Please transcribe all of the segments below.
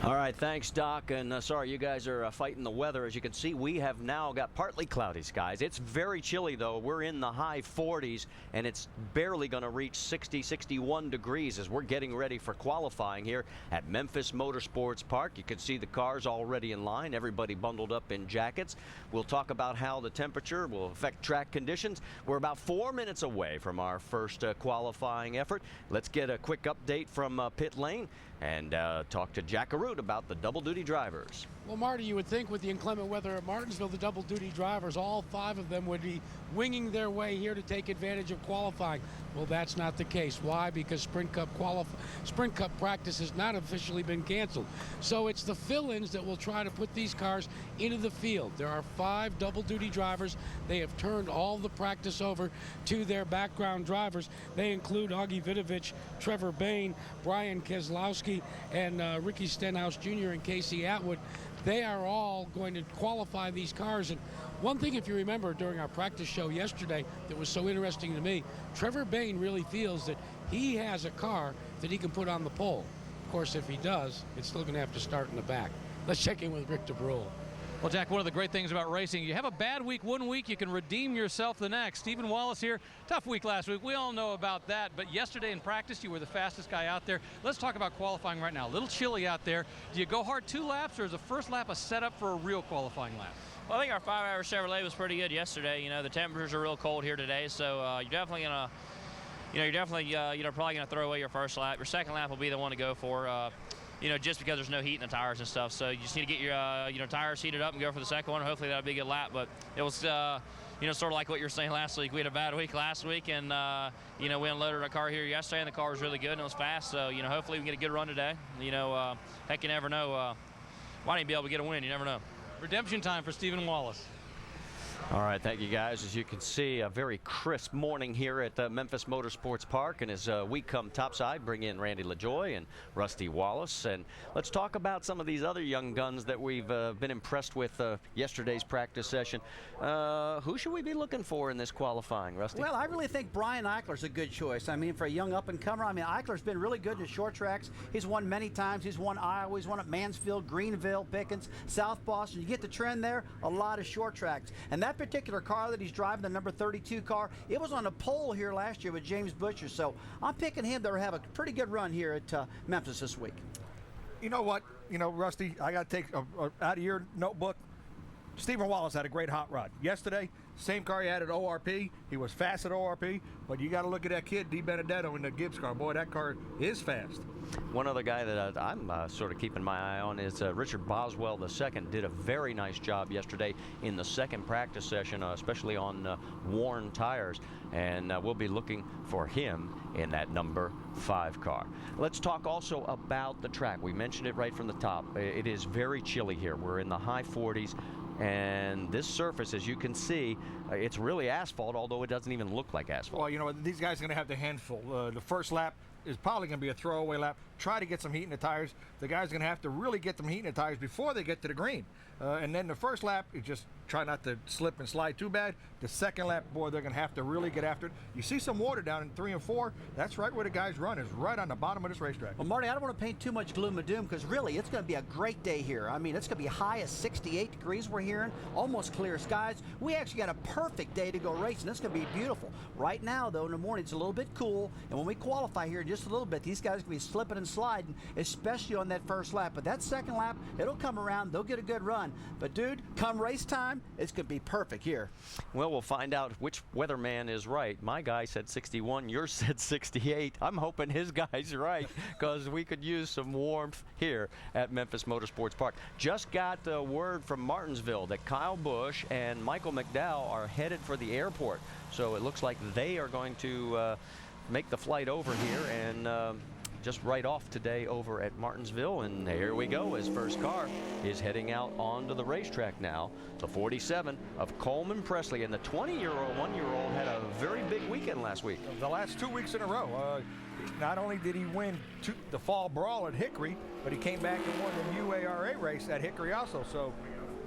All right, thanks, Doc. And sorry, you guys are fighting the weather. As you can see, we have now got partly cloudy skies. It's very chilly, though. We're in the high 40s, and it's barely going to reach 60, 61 degrees as we're getting ready for qualifying here at Memphis Motorsports Park. You can see the cars already in line, everybody bundled up in jackets. We'll talk about how the temperature will affect track conditions. We're about 4 minutes away from our first qualifying effort. Let's get a quick update from pit lane and talk to Jack Arute about the double-duty drivers. Well, Marty, you would think with the inclement weather at Martinsville, the double-duty drivers, all 5 of them would be winging their way here to take advantage of qualifying. Well, that's not the case. Why? Because Sprint Cup practice has not officially been canceled. So it's the fill-ins that will try to put these cars into the field. There are 5 double-duty drivers. They have turned all the practice over to their background drivers. They include Augie Vidovich, Trevor Bayne, Brian Keselowski, and Ricky Stenhouse Jr. and Casey Atwood. They are all going to qualify these cars. And one thing, if you remember, during our practice show yesterday that was so interesting to me, Trevor Bayne really feels that he has a car that he can put on the pole. Of course, if he does, it's still going to have to start in the back. Let's check in with Rick DeBrule. Well, Jack, one of the great things about racing, you have a bad week one week, you can redeem yourself the next. Stephen Wallace here, tough week last week. We all know about that, but yesterday in practice, you were the fastest guy out there. Let's talk about qualifying right now. A little chilly out there. Do you go hard 2 laps, or is the first lap a setup for a real qualifying lap? Well, I think our 5-hour Chevrolet was pretty good yesterday. You know, the temperatures are real cold here today, so you're definitely gonna, probably gonna throw away your first lap. Your second lap will be the one to go for. Just because there's no heat in the tires and stuff. So you just need to get your tires heated up and go for the second one. Hopefully that'll be a good lap. But it was, sort of like what you were saying last week. We had a bad week last week, and, we unloaded our car here yesterday, and the car was really good and it was fast. So, hopefully we can get a good run today. Heck, you never know. Might even be able to get a win. You never know. Redemption time for Stephen Wallace. All right, thank you, guys. As you can see, a very crisp morning here at Memphis Motorsports Park. And as we come topside, bring in Randy LaJoie and Rusty Wallace. And let's talk about some of these other young guns that we've been impressed with yesterday's practice session. Who should we be looking for in this qualifying, Rusty? Well, I really think Brian Eichler's a good choice. I mean, for a young up-and-comer, Eichler's been really good in the short tracks. He's won many times. He's won Iowa. He's won at Mansfield, Greenville, Pickens, South Boston. You get the trend there, a lot of short tracks. And that particular car that he's driving, the number 32 car, it was on the pole here last year with James Butcher. So I'm picking him to have a pretty good run here at Memphis this week. You know what? Rusty, I got to take out of your notebook. Stephen Wallace had a great hot rod. Yesterday, same car he had at ORP. He was fast at ORP, but you got to look at that kid, Di Benedetto, in the Gibbs car. Boy, that car is fast. One other guy that I'm sort of keeping my eye on is Richard Boswell II. Did a very nice job yesterday in the second practice session, especially on worn tires. And we'll be looking for him in that number 5 car. Let's talk also about the track. We mentioned it right from the top. It is very chilly here. We're in the high 40s. And this surface, as you can see, it's really asphalt, although it doesn't even look like asphalt. Well, these guys are going to have the handful. The first lap is probably going to be a throwaway lap. Try to get some heat in the tires. The guys are going to have to really get some heat in the tires before they get to the green. And then the first lap, you just try not to slip and slide too bad. The second lap, boy, they're going to have to really get after it. You see some water down in 3 and 4. That's right where the guys run, is right on the bottom of this racetrack. Well, Marty, I don't want to paint too much gloom and doom because really it's going to be a great day here. I mean, it's going to be high as 68 degrees we're hearing, almost clear skies. We actually got a perfect day to go racing. It's going to be beautiful. Right now, though, in the morning, it's a little bit cool. And when we qualify here in just a little bit, these guys are going to be slipping and sliding, especially on that first lap. But that second lap, it'll come around. They'll get a good run. But, dude, come race time, it's going to be perfect here. Well, we'll find out which weatherman is right. My guy said 61. Yours said 68. I'm hoping his guy's right because we could use some warmth here at Memphis Motorsports Park. Just got the word from Martinsville that Kyle Busch and Michael McDowell are headed for the airport. So it looks like they are going to make the flight over here and just right off today over at Martinsville. And here we go. His first car is heading out onto the racetrack now. The 47 of Coleman Presley, and the 20-year-old, 1-year-old had a very big weekend last week. The last 2 weeks in a row. Not only did he win the fall brawl at Hickory, but he came back and won the UARA race at Hickory also. So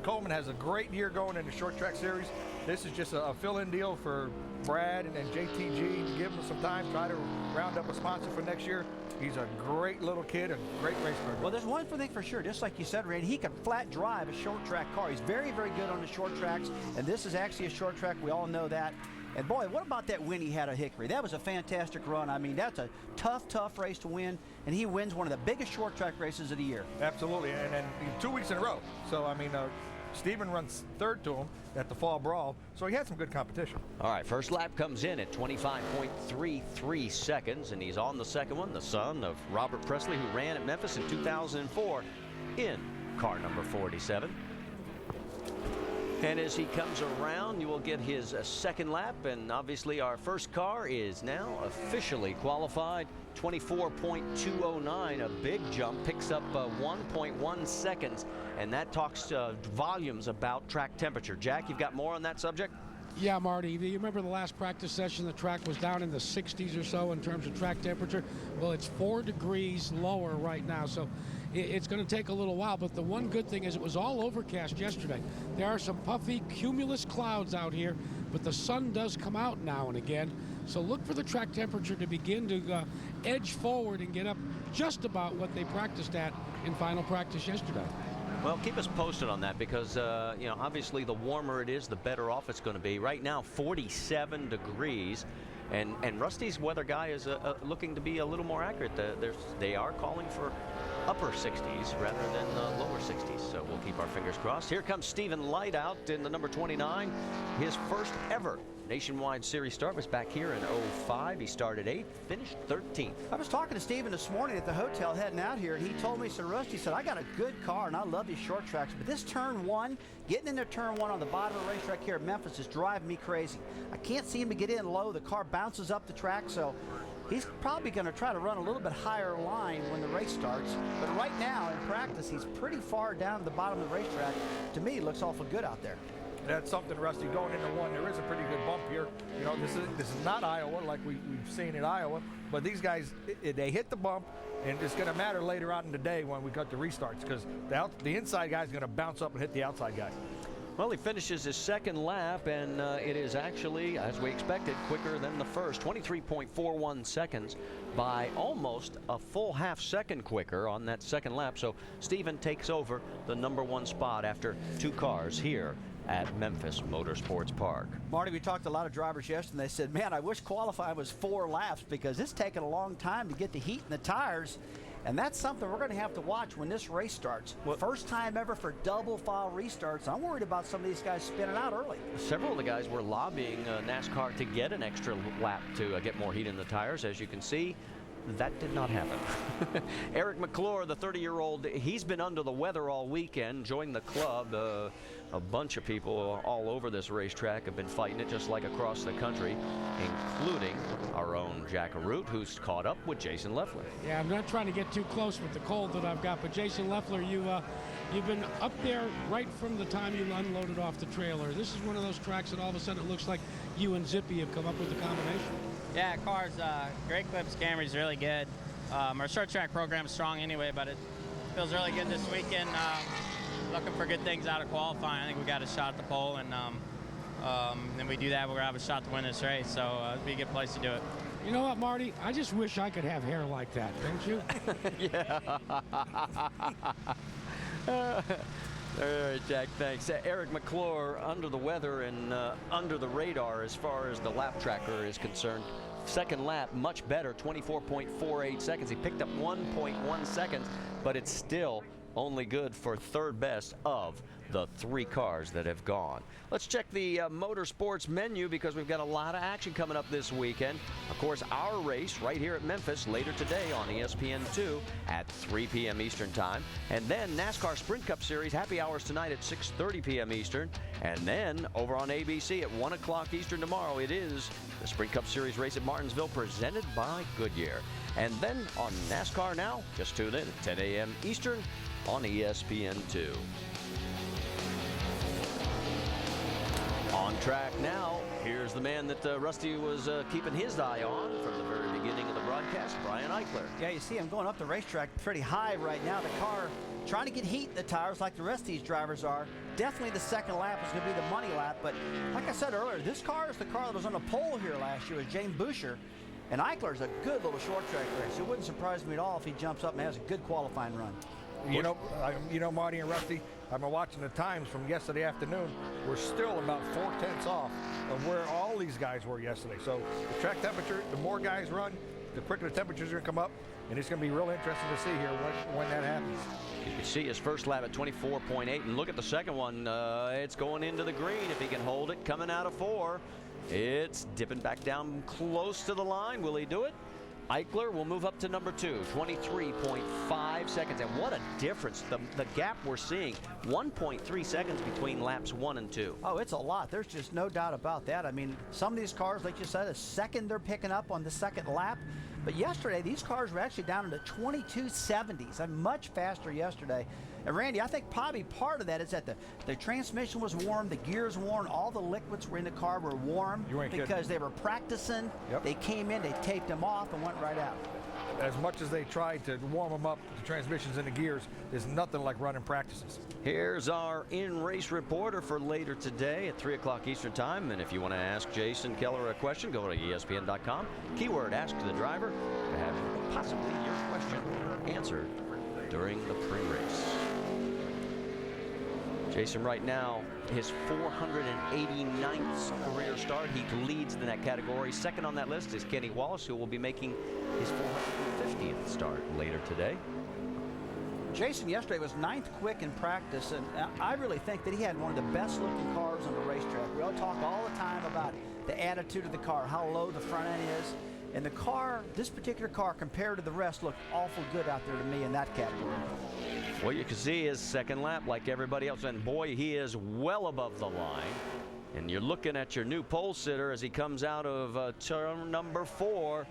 Coleman has a great year going in the short track series. This is just a fill-in deal for Brad and JTG to give them some time, try to round up a sponsor for next year. He's a great little kid, a great race car. Well, there's one thing for sure. Just like you said, Randy, he can flat drive a short track car. He's very, very good on the short tracks, and this is actually a short track. We all know that. And boy, what about that win he had at Hickory? That was a fantastic run. I mean, that's a tough race to win, and he wins one of the biggest short track races of the year. Absolutely, and 2 weeks in a row. So, I mean, Stephen runs third to him at the Fall Brawl, so he had some good competition. All right, first lap comes in at 25.33 seconds, and he's on the second one, the son of Robert Presley, who ran at Memphis in 2004 in car number 47. And as he comes around, you will get his second lap, and obviously our first car is now officially qualified. 24.209, a big jump, picks up 1.1 seconds, and that talks volumes about track temperature. Jack, you've got more on that subject? Yeah, Marty, you remember the last practice session, the track was down in the 60s or so in terms of track temperature? Well, it's 4 degrees lower right now, so it's going to take a little while, but the one good thing is it was all overcast yesterday. There are some puffy cumulus clouds out here, but the sun does come out now and again, so look for the track temperature to begin to edge forward and get up just about what they practiced at in final practice yesterday. Well, keep us posted on that because, you know, obviously the warmer it is, the better off it's going to be. Right now, 47 degrees, and Rusty's weather guy is looking to be a little more accurate. They are calling for upper 60s rather than lower 60s, so we'll keep our fingers crossed. Here comes Stephen Light out in the number 29, his first ever Nationwide Series start was back here in 05. He started 8th, finished 13th. I was talking to Steven this morning at the hotel heading out here, and he told me, he said, Rusty, said, I got a good car, and I love these short tracks, but this turn one, getting into turn one on the bottom of the racetrack here at Memphis is driving me crazy. I can't seem to get in low. The car bounces up the track, so he's probably going to try to run a little bit higher line when the race starts. But right now, in practice, he's pretty far down at the bottom of the racetrack. To me, it looks awful good out there. That's something, Rusty, going into one. There is a pretty good bump here. You know, this is not Iowa like we've seen in Iowa, but these guys, they hit the bump, and it's going to matter later on in the day when we got the restarts because the inside guy's going to bounce up and hit the outside guy. Well, he finishes his second lap, and it is actually, as we expected, quicker than the first. 23.41 seconds by almost a full half second quicker on that second lap. So Stephen takes over the number one spot after two cars here at Memphis Motorsports Park. Marty, we talked to a lot of drivers yesterday, and they said, man, I wish qualifying was 4 laps because it's taking a long time to get the heat in the tires. And that's something we're going to have to watch when this race starts. Well, first time ever for double file restarts. I'm worried about some of these guys spinning out early. Several of the guys were lobbying NASCAR to get an extra lap to get more heat in the tires. As you can see, that did not happen. Eric McClure, the 30-year-old, he's been under the weather all weekend, joined the club. A bunch of people all over this racetrack have been fighting it, just like across the country, including our own Jack Arute, who's caught up with Jason Leffler. Yeah, I'm not trying to get too close with the cold that I've got, but Jason Leffler, you've been up there right from the time you unloaded off the trailer. This is one of those tracks that all of a sudden it looks like you and Zippy have come up with a combination. Yeah, car's Great Clips Camry's really good. Our short track program is strong anyway, but it feels really good this weekend. Looking for good things out of qualifying. I think we got a shot at the pole, and then we do that, we're gonna have a shot to win this race. So it'd be a good place to do it. You know what, Marty? I just wish I could have hair like that, don't you? Yeah. All right, Jack, thanks. Eric McClure under the weather and under the radar as far as the lap tracker is concerned. Second lap, much better, 24.48 seconds. He picked up 1.1 seconds, but it's still only good for third best of the 3 cars that have gone. Let's check the motorsports menu because we've got a lot of action coming up this weekend. Of course, our race right here at Memphis later today on ESPN2 at 3 p.m. Eastern Time. And then NASCAR Sprint Cup Series happy hours tonight at 6:30 p.m. Eastern. And then over on ABC at 1 o'clock Eastern tomorrow, it is the Sprint Cup Series race at Martinsville presented by Goodyear. And then on NASCAR Now, just tune in at 10 a.m. Eastern on ESPN2. On track now, here's the man that Rusty was keeping his eye on from the very beginning of the broadcast, Brian Eichler. Yeah, you see him going up the racetrack pretty high right now. The car trying to get heat in the tires like the rest of these drivers are. Definitely the second lap is going to be the money lap, but like I said earlier, this car is the car that was on the pole here last year with James Boucher. And Eichler's a good little short track race. It wouldn't surprise me at all if he jumps up and has a good qualifying run. You know, Marty and Rusty, I've been watching the times from yesterday afternoon. We're still about 4/10 off of where all these guys were yesterday. So the track temperature, the more guys run, the quicker the temperatures are going to come up, and it's going to be real interesting to see here when that happens. You can see his first lap at 24.8, and look at the second one. It's going into the green if he can hold it, coming out of 4. It's dipping back down close to the line. Will he do it? Eichler will move up to number 2, 23.5 seconds. And what a difference. The gap we're seeing, 1.3 seconds between laps 1 and 2. Oh, it's a lot. There's just no doubt about that. I mean, some of these cars, like you said, a second they're picking up on the second lap. But yesterday, these cars were actually down in the 2270s. I'm much faster yesterday. And Randy, I think probably part of that is that the transmission was warm, the gears warm, all the liquids were in the car were warm because they were practicing. Yep. They came in, they taped them off and went right out. As much as they tried to warm them up, the transmissions and the gears, there's nothing like running practices. Here's our in-race reporter for later today at 3 o'clock Eastern Time. And if you want to ask Jason Keller a question, go to ESPN.com. Keyword Ask the Driver to have possibly your question answered during the pre-race. Jason, right now, his 489th career start. He leads in that category. Second on that list is Kenny Wallace, who will be making his 450th start later today. Jason yesterday was 9th quick in practice, and I really think that he had one of the best looking cars on the racetrack. We all talk all the time about the attitude of the car, how low the front end is. And the car, this particular car, compared to the rest, looked awful good out there to me in that category. Well, you can see his second lap like everybody else, and boy, he is well above the line. And you're looking at your new pole sitter as he comes out of turn number 4,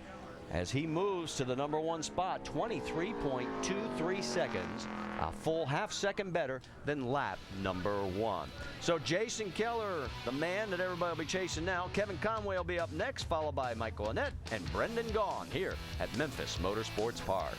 as he moves to the number 1 spot, 23.23 seconds, a full half second better than lap number 1. So Jason Keller, the man that everybody will be chasing now. Kevin Conway will be up next, followed by Michael Annett and Brendan Gaughan here at Memphis Motorsports Park.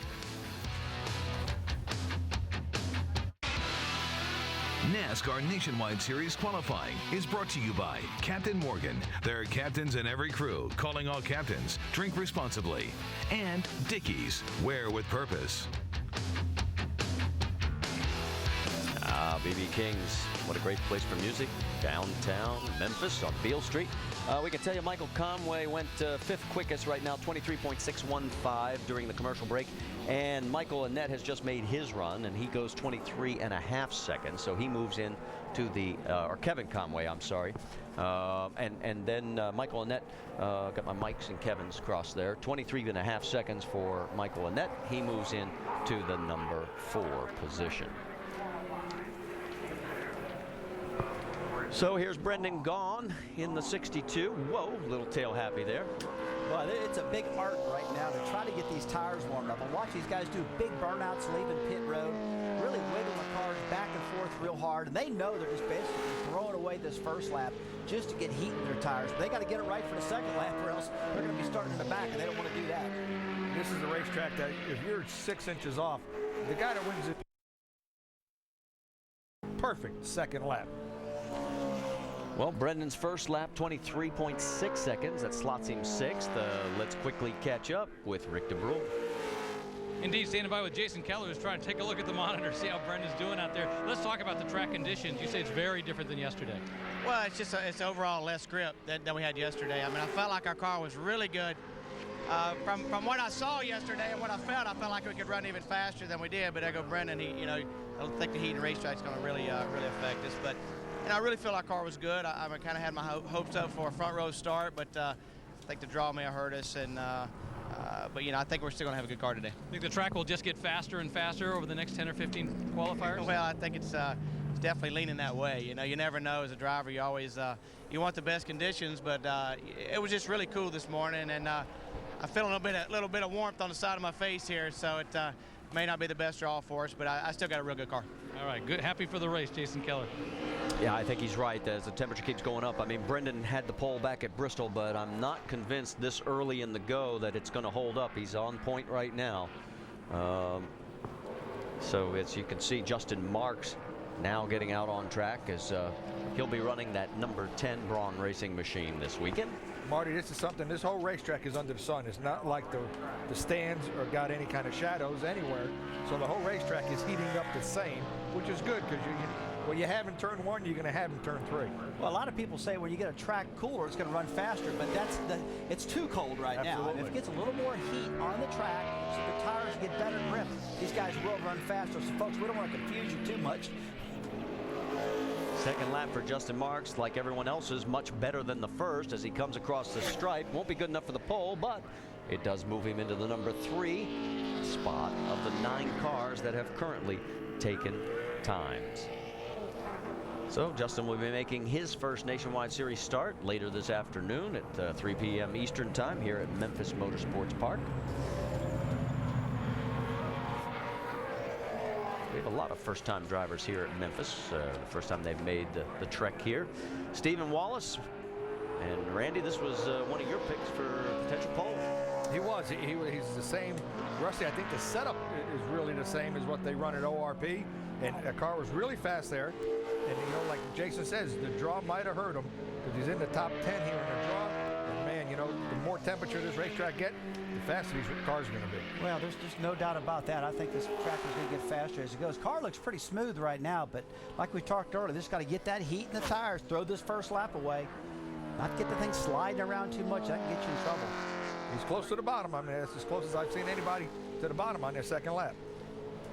NASCAR Nationwide Series qualifying is brought to you by Captain Morgan. There are captains in every crew, calling all captains. Drink responsibly. And Dickies, wear with purpose. BB King's, what a great place for music. Downtown Memphis on Beale Street. We can tell you Michael Conway went 5th quickest right now, 23.615 during the commercial break. And Michael Annett has just made his run, and he goes 23.5 seconds. So he moves in to the, or Kevin Conway, I'm sorry. And then Michael Annett, got my Mikes and Kevin's crossed there. 23.5 seconds for Michael Annett. He moves in to the number 4 position. So here's Brendan Gaughan in the 62. Whoa, little tail happy there. Well, it's a big art right now to try to get these tires warmed up. And watch these guys do big burnouts leaving pit road, really wiggling the cars back and forth real hard. And they know they're just basically throwing away this first lap just to get heat in their tires. But they got to get it right for the second lap, or else they're going to be starting in the back, and they don't want to do that. This is a racetrack that if you're 6 inches off, the guy that wins it, perfect second lap. Well, Brendan's first lap, 23.6 seconds. That slots him 6th. Let's quickly catch up with Rick DeBrule. Indeed, standing by with Jason Keller, who's trying to take a look at the monitor, see how Brendan's doing out there. Let's talk about the track conditions. You say it's very different than yesterday. Well, it's just it's overall less grip than we had yesterday. I mean, I felt like our car was really good. From what I saw yesterday and what I felt like we could run even faster than we did. But there go Brendan. I don't think the heat and racetrack is going to really affect us. But I really feel our car was good. I kind of had my hopes up for a front row start, but I think the draw may have hurt us. But I think we're still going to have a good car today. I think the track will just get faster and faster over the next 10 or 15 qualifiers? Well, I think it's definitely leaning that way. You never know as a driver. You always you want the best conditions, but it was just really cool this morning, and I feel a little bit of warmth on the side of my face here, so it may not be the best draw for us, but I still got a real good car. All right, good. Happy for the race, Jason Keller. Yeah, I think he's right. As the temperature keeps going up, I mean, Brendan had the pole back at Bristol, but I'm not convinced this early in the go that it's going to hold up. He's on point right now. So as you can see, Justin Marks now getting out on track as he'll be running that number 10 Braun racing machine this weekend. Marty, this is something, this whole racetrack is under the sun. It's not like the stands or got any kind of shadows anywhere. So the whole racetrack is heating up the same, which is good because what you have in turn 1, you're going to have in turn 3. Well, a lot of people say when you get a track cooler, it's going to run faster, but it's too cold right now. And if it gets a little more heat on the track, so the tires get better grip, these guys will run faster. So, folks, we don't want to confuse you too much. Second lap for Justin Marks, like everyone else's, much better than the first as he comes across the stripe. Won't be good enough for the pole, but it does move him into the number 3 spot of the 9 cars that have currently taken times. So Justin will be making his first Nationwide Series start later this afternoon at 3 p.m. Eastern Time here at Memphis Motorsports Park. We have a lot of first-time drivers here at Memphis. The first time they've made the trek here. Stephen Wallace and Randy, this was one of your picks for potential pole. He was. He's the same. Rusty, I think the setup is really the same as what they run at ORP. And the car was really fast there. And, you know, like Jason says, the draw might have hurt him because he's in the top 10 here in the draw. And, man, you know, the more temperature this racetrack gets, the faster these cars are going to be. Well, there's just no doubt about that. I think this track is going to get faster as it goes. Car looks pretty smooth right now, but like we talked earlier, this got to get that heat in the tires, throw this first lap away, not get the thing sliding around too much. That can get you in trouble. He's close to the bottom. I mean, that's as close as I've seen anybody to the bottom on their second lap.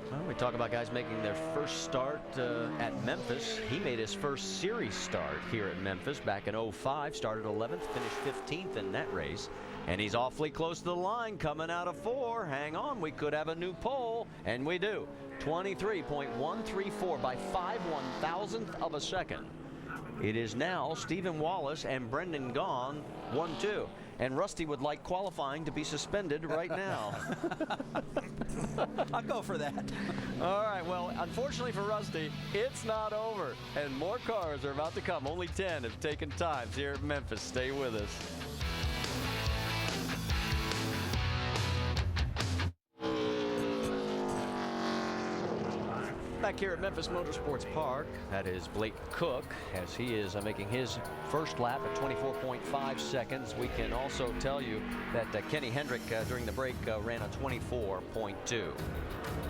Well, we talk about guys making their first start at Memphis. He made his first series start here at Memphis back in 05, started 11th, finished 15th in that race. And he's awfully close to the line coming out of 4. Hang on, we could have a new pole, and we do. 23.134 by 5/1000th of a second. It is now Stephen Wallace and Brendan Gaughan 1-2. And Rusty would like qualifying to be suspended right now. I'll go for that. All right, well, unfortunately for Rusty, it's not over. And more cars are about to come. Only 10 have taken times here at Memphis. Stay with us. Back here at Memphis Motorsports Park, that is Blake Cook as he is making his first lap at 24.5 seconds. We can also tell you that Kenny Hendrick during the break ran a 24.2.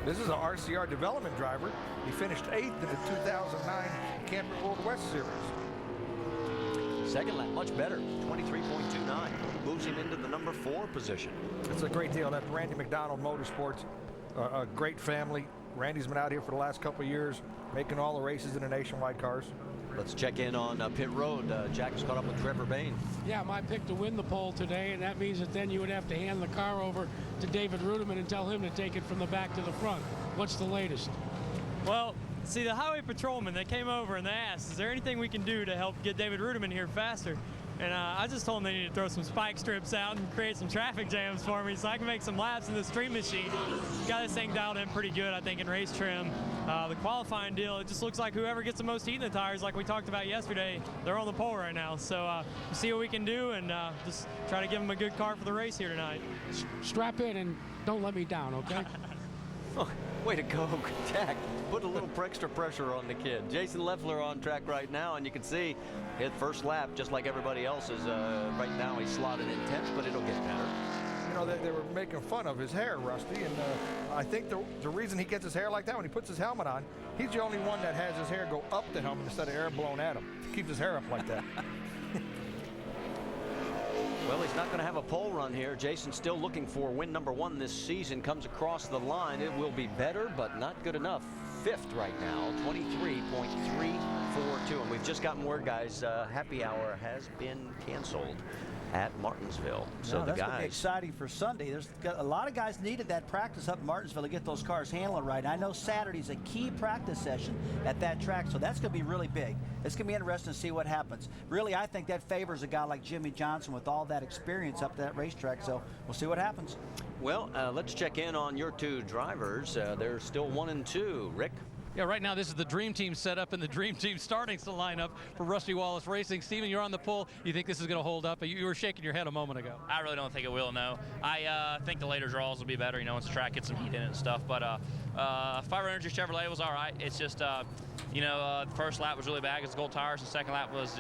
This is an RCR development driver. He finished 8th in the 2009 Camping World West Series. Second lap, much better, 23.29. Moves him into the number 4 position. It's a great deal. That's Randy McDonald Motorsports, a great family. Randy's been out here for the last couple of years, making all the races in the Nationwide cars. Let's check in on pit road. Jack has caught up with Trevor Bain. Yeah, my pick to win the pole today, and that means that then you would have to hand the car over to David Rudiman and tell him to take it from the back to the front. What's the latest? Well, see, the highway patrolmen, they came over and they asked, is there anything we can do to help get David Rudiman here faster? And I just told them they need to throw some spike strips out and create some traffic jams for me so I can make some laps in the street machine. Got this thing dialed in pretty good, I think, in race trim. The qualifying deal, it just looks like whoever gets the most heat in the tires, like we talked about yesterday, they're on the pole right now. So we'll see what we can do and just try to give them a good car for the race here tonight. Strap in and don't let me down, okay? Oh, way to go, Jack. Put a little extra pressure on the kid. Jason Leffler on track right now, and you can see his first lap, just like everybody else's. Right now he's slotted in 10th, but it'll get better. You know, they were making fun of his hair, Rusty, and I think the reason he gets his hair like that when he puts his helmet on, he's the only one that has his hair go up the helmet instead of air blown at him. Keeps his hair up like that. Well, he's not going to have a pole run here. Jason's still looking for win number 1 this season. Comes across the line. It will be better, but not good enough. 5th right now, 23.342. And we've just gotten word, guys, happy hour has been canceled at Martinsville. So that's going to be exciting for Sunday. There's a lot of guys needed that practice up in Martinsville to get those cars handling right. I know Saturday's a key practice session at that track, so that's going to be really big. It's going to be interesting to see what happens. Really, I think that favors a guy like Jimmy Johnson with all that experience up that racetrack, so we'll see what happens. Well, let's check in on your 2 drivers. They're still 1 and 2. Rick? Yeah, right now this is the Dream Team setup and the Dream Team starting to line up for Rusty Wallace Racing. Steven, you're on the pole. You think this is going to hold up? You were shaking your head a moment ago. I really don't think it will, no. I think the later draws will be better, you know, once the track gets some heat in it and stuff. But 500 Chevrolet was all right. It's just The first lap was really bad because gold tires. The second lap was,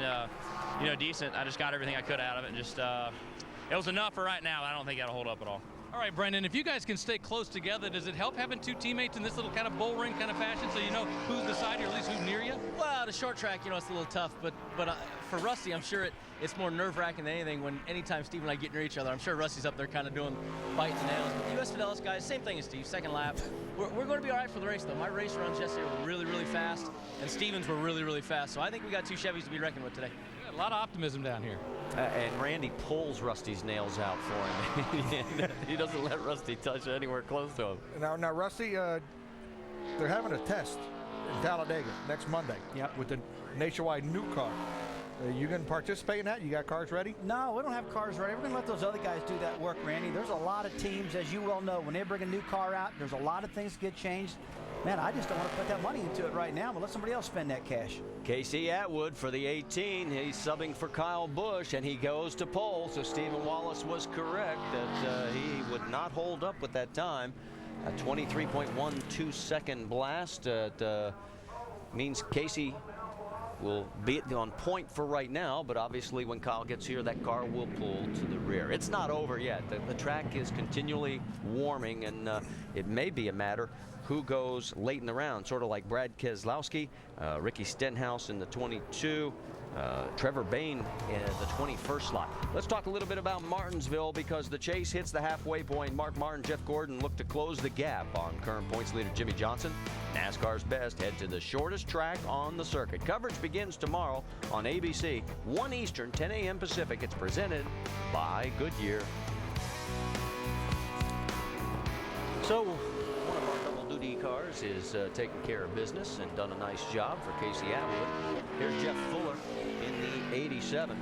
decent. I just got everything I could out of it, and just it was enough for right now. I don't think that'll hold up at all. All right, Brendan, if you guys can stay close together, does it help having two teammates in this little kind of bull ring kind of fashion so you know who's beside you or at least who's near you? Well, the short track, it's a little tough, but for Rusty, I'm sure it's more nerve-wracking than anything when anytime Steve and I get near each other. I'm sure Rusty's up there kind of biting the nails. But the U.S. Fidelis guys, same thing as Steve, second lap. We're going to be all right for the race, though. My race runs yesterday were really, really fast, and Steven's were really, really fast. So I think we got two Chevys to be reckoned with today. A lot of optimism down here. And Randy pulls Rusty's nails out for him. He doesn't let Rusty touch anywhere close to him. Now Rusty, they're having a test in Talladega next Monday. Yep. With the nationwide new car. You going to participate in that? You got cars ready? No, we don't have cars ready. We're going to let those other guys do that work, Randy. There's a lot of teams, as you well know, when they bring a new car out, there's a lot of things that get changed. Man, I just don't want to put that money into it right now, but let somebody else spend that cash. Casey Atwood for the 18. He's subbing for Kyle Busch, and he goes to pole. So Stephen Wallace was correct that he would not hold up with that time. A 23.12 second blast means Casey will be on point for right now, but obviously when Kyle gets here, that car will pull to the rear. It's not over yet. The track is continually warming, and it may be a matter who goes late in the round, sort of like Brad Keselowski, Ricky Stenhouse in the 22, Trevor Bayne in the 21st slot. Let's talk a little bit about Martinsville because the chase hits the halfway point. Mark Martin, Jeff Gordon look to close the gap on current points leader Jimmy Johnson. NASCAR's best head to the shortest track on the circuit. Coverage begins tomorrow on ABC, 1 Eastern, 10 a.m. Pacific. It's presented by Goodyear. So, one of our double-duty cars is taking care of business and done a nice job for Casey Atwood. Here's Jeff Fuller in the 87.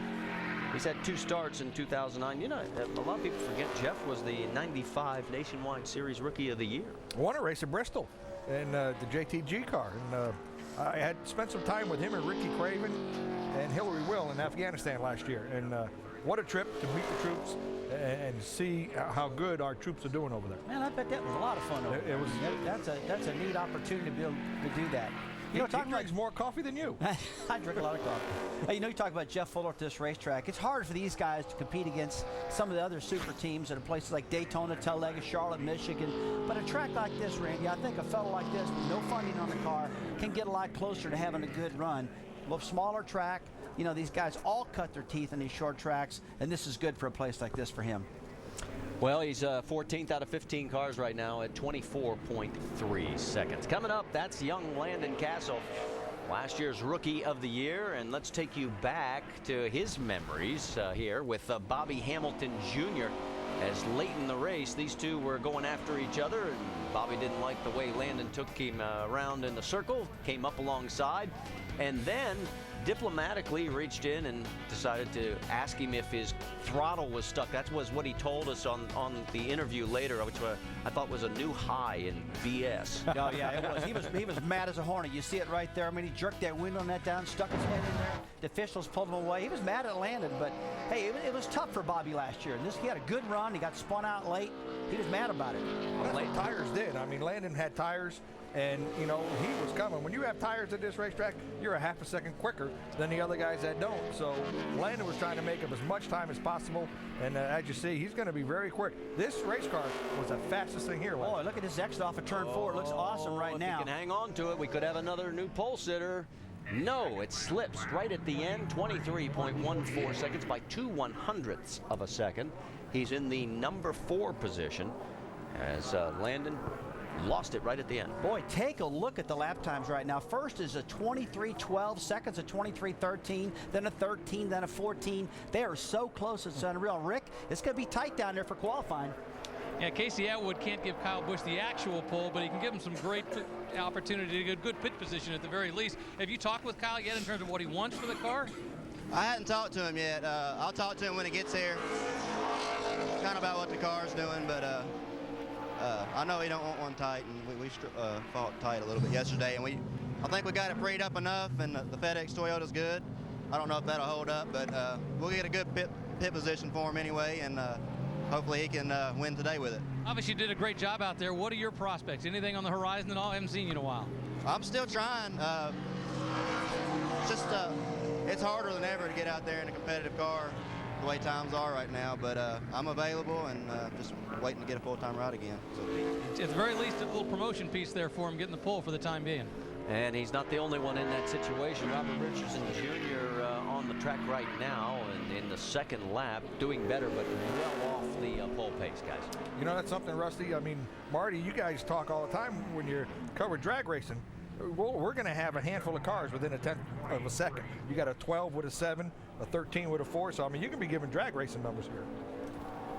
He's had 2 starts in 2009. A lot of people forget Jeff was the 95 Nationwide Series Rookie of the Year. Won a race at Bristol in the JTG car. And I had spent some time with him and Ricky Craven and Hillary Will in Afghanistan last year. And what a trip to meet the troops and see how good our troops are doing over there. Man, I bet that was a lot of fun over there. It was. That's a neat opportunity to be able to do that. He drinks more coffee than you. I drink a lot of coffee. Hey, you talk about Jeff Fuller at this racetrack. It's hard for these guys to compete against some of the other super teams at places like Daytona, Talladega, Charlotte, Michigan. But a track like this, Randy, I think a fellow like this with no funding on the car can get a lot closer to having a good run. A smaller track, these guys all cut their teeth in these short tracks, and this is good for a place like this for him. Well, he's 14th out of 15 cars right now at 24.3 seconds. Coming up, that's young Landon Castle, last year's Rookie of the Year. And let's take you back to his memories here with Bobby Hamilton Jr. As late in the race, these two were going after each other. And Bobby didn't like the way Landon took him around in the circle, came up alongside, and then diplomatically reached in and decided to ask him if his throttle was stuck. That was what he told us on the interview later, which I thought was a new high in BS. Oh, yeah, it was. He was mad as a hornet. You see it right there. I mean, he jerked that window net down, stuck his head in there. The officials pulled him away. He was mad at Landon, but, hey, it was tough for Bobby last year. He had a good run. He got spun out late. He was mad about it. That's what tires did. I mean, Landon had tires, and, he was coming. When you have tires at this racetrack, you're a half a second quicker than the other guys that don't. So Landon was trying to make up as much time as possible, and as you see, he's going to be very quick. This race car was the fastest thing here. Boy, look at this exit off of turn 4. It looks awesome right now. If he can hang on to it, we could have another new pole sitter. No, it slips right at the end, 23.14 seconds by 2/100ths of a second. He's in the number 4 position as Landon lost it right at the end. Boy, take a look at the lap times right now. First is a 23:12 seconds, a 23:13, then a 13, then a 14. They are so close, it's unreal. Rick, it's going to be tight down there for qualifying. Yeah, Casey Atwood can't give Kyle Busch the actual pole, but he can give him some great opportunity to get a good pit position at the very least. Have you talked with Kyle yet in terms of what he wants for the car? I hadn't talked to him yet. I'll talk to him when he gets here. Kind of about what the car's doing, but I know he don't want one tight, and we fought tight a little bit yesterday, and I think we got it freed up enough, and the FedEx Toyota's good. I don't know if that'll hold up, but we'll get a good pit position for him anyway, and hopefully he can win today with it. Obviously, you did a great job out there. What are your prospects? Anything on the horizon at all? I haven't seen you in a while. I'm still trying. it's just it's harder than ever to get out there in a competitive car the way times are right now. But I'm available and just waiting to get a full-time ride again. So. At the very least, a little promotion piece there for him, getting the pole for the time being. And he's not the only one in that situation. Robert Richardson Jr. On the track right now and in the second lap, doing better, but well off the pole pace, guys. You know, that's something, Rusty. I mean, Marty, you guys talk all the time when you're covered drag racing. We're going to have a handful of cars within a tenth of a second. You got a 12 with a 7, a 13 with a 4. So, I mean, you can be giving drag racing numbers here.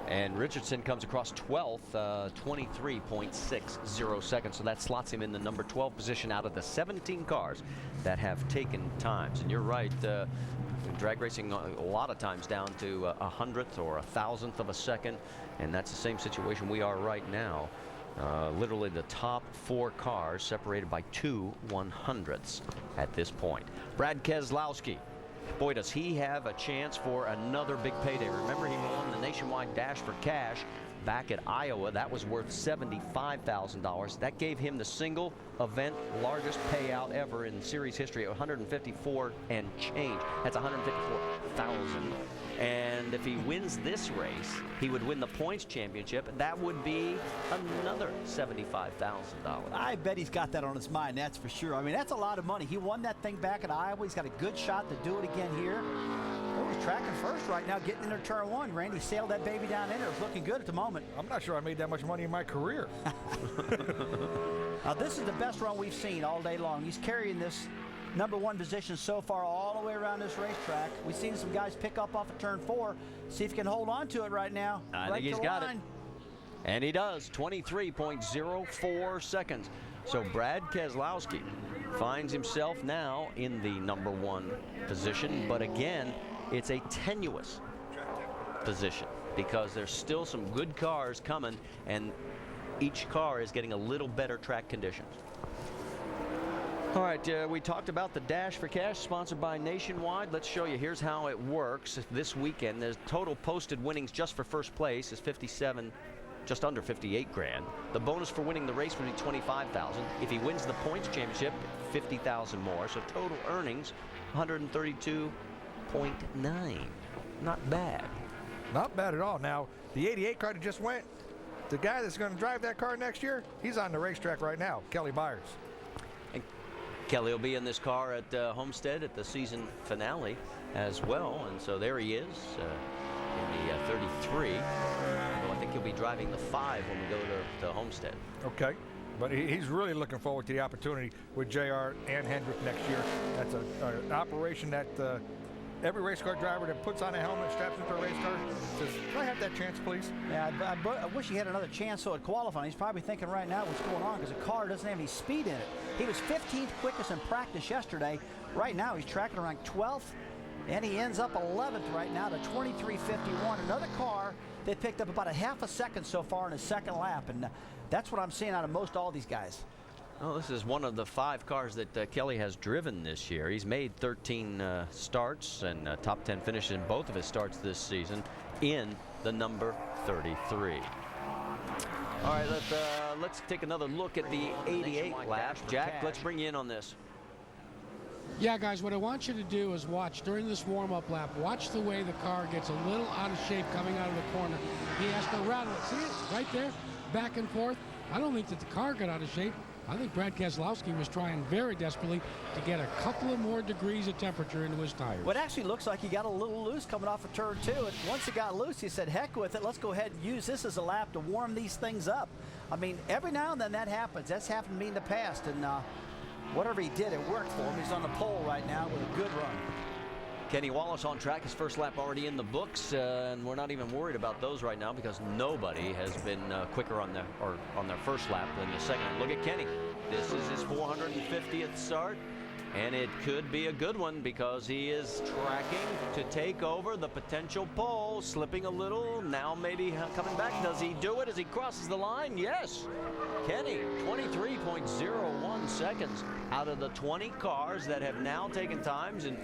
And Richardson comes across 12th, 23.60 seconds. So that slots him in the number 12 position out of the 17 cars that have taken times. And you're right, drag racing a lot of times down to a hundredth or a thousandth of a second. And that's the same situation we are right now. Literally the top 4 cars separated by 2 100ths at this point. Brad Keselowski. Boy, does he have a chance for another big payday. Remember, he won the nationwide Dash for Cash back at Iowa. That was worth $75,000. That gave him the single event largest payout ever in series history, 154 and change. That's 154,000. And if he wins this race, he would win the points championship. That would be another $75,000. I bet he's got that on his mind, that's for sure. I mean, that's a lot of money. He won that thing back at Iowa. He's got a good shot to do it again here. Oh, he's tracking first right now, getting into turn 1. Randy sailed that baby down in there. It's looking good at the moment. I'm not sure I made that much money in my career. Now, this is the best run we've seen all day long. He's carrying this number 1 position so far all the way around this racetrack. We've seen some guys pick up off of turn 4. See if he can hold on to it right now. I think he's got it. And he does, 23.04 seconds. So Brad Keselowski finds himself now in the number 1 position. But again, it's a tenuous position because there's still some good cars coming, and each car is getting a little better track conditions. All right, we talked about the Dash for Cash sponsored by Nationwide. Let's show you. Here's how it works this weekend. The total posted winnings just for first place is 57, just under 58 grand. The bonus for winning the race would be 25,000. If he wins the points championship, 50,000 more. So total earnings 132.9. Not bad. Not bad at all. Now, the 88 car that just went, the guy that's going to drive that car next year, he's on the racetrack right now, Kelly Byers. Kelly will be in this car at Homestead at the season finale as well, and so there he is in the 33. Although I think he'll be driving the 5 when we go to Homestead. Okay, but he's really looking forward to the opportunity with JR and Hendrick next year. That's an operation that every race car driver that puts on a helmet, straps into a race car, says, can I have that chance, please? Yeah, I wish he had another chance so at qualifying. He's probably thinking right now what's going on because the car doesn't have any speed in it. He was 15th quickest in practice yesterday. Right now he's tracking around 12th, and he ends up 11th right now to 23.51. Another car that picked up about a half a second so far in his second lap, and that's what I'm seeing out of most all these guys. Well, this is one of the 5 cars that Kelly has driven this year. He's made 13 starts and top 10 finishes in both of his starts this season in the number 33. All right, let's take another look at the 88 lap. Jack, let's bring you in on this. Yeah, guys, what I want you to do is watch during this warm-up lap, watch the way the car gets a little out of shape coming out of the corner. He has to rattle it. See it? Right there, back and forth. I don't think that the car got out of shape. I think Brad Keselowski was trying very desperately to get a couple of more degrees of temperature into his tires. Well, it actually looks like he got a little loose coming off of turn 2. And once it got loose, he said, heck with it. Let's go ahead and use this as a lap to warm these things up. I mean, every now and then that happens. That's happened to me in the past. And whatever he did, it worked for him. He's on the pole right now with a good run. Kenny Wallace on track, his first lap already in the books, and we're not even worried about those right now because nobody has been quicker on their first lap than the second. Look at Kenny. This is his 450th start, and it could be a good one because he is tracking to take over the potential pole, slipping a little, now maybe coming back. Does he do it as he crosses the line? Yes. Kenny, 23.01 seconds out of the 20 cars that have now taken times, and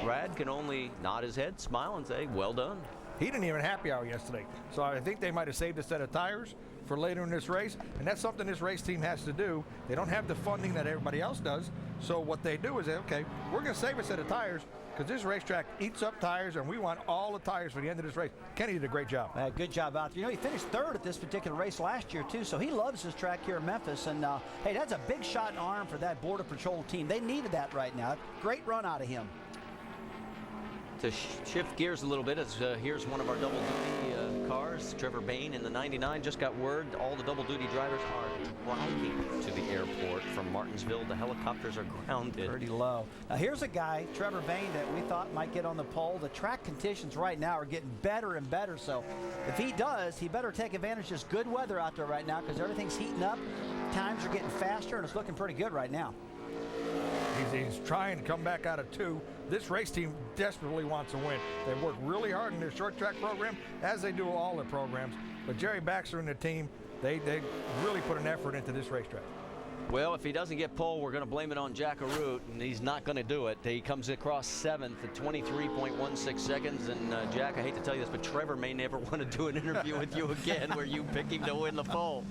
Brad can only nod his head, smile, and say, well done. He didn't even happy hour yesterday, so I think they might have saved a set of tires for later in this race, and that's something this race team has to do. They don't have the funding that everybody else does, so what they do is, okay, we're going to save a set of tires because this racetrack eats up tires, and we want all the tires for the end of this race. Kenny did a great job. Good job out there. You know, he finished third at this particular race last year, too, so he loves his track here in Memphis. And, hey, that's a big shot in arm for that Border Patrol team. They needed that right now. Great run out of him. To shift gears a little bit, here's one of our double-duty cars. Trevor Bain in the 99 just got word all the double-duty drivers are driving to the airport from Martinsville. The helicopters are grounded. Pretty low. Now here's a guy, Trevor Bain, that we thought might get on the pole. The track conditions right now are getting better and better, so if he does, he better take advantage of this good weather out there right now because everything's heating up. Times are getting faster, and it's looking pretty good right now. He's trying to come back out of 2. This race team desperately wants to win. They work really hard in their short track program, as they do all their programs. But Jerry Baxter and the team, they really put an effort into this racetrack. Well, if he doesn't get pole, we're going to blame it on Jack Arute, and he's not going to do it. He comes across 7th at 23.16 seconds. And Jack, I hate to tell you this, but Trevor may never want to do an interview with you again where you pick him to win the pole.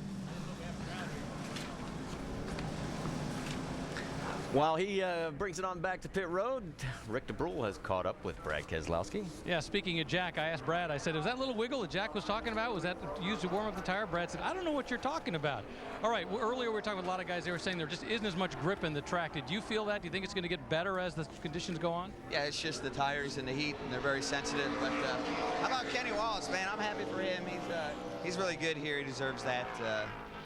While he brings it on back to pit road, Rick DeBrule has caught up with Brad Keselowski. Yeah, speaking of Jack, I asked Brad, I said, was that little wiggle that Jack was talking about, was that used to warm up the tire? Brad said, I don't know what you're talking about. All right, earlier we were talking with a lot of guys, they were saying there just isn't as much grip in the track. Did you feel that? Do you think it's going to get better as the conditions go on? Yeah, it's just the tires and the heat, and they're very sensitive. But how about Kenny Wallace, man? I'm happy for him. He's really good here. He deserves that.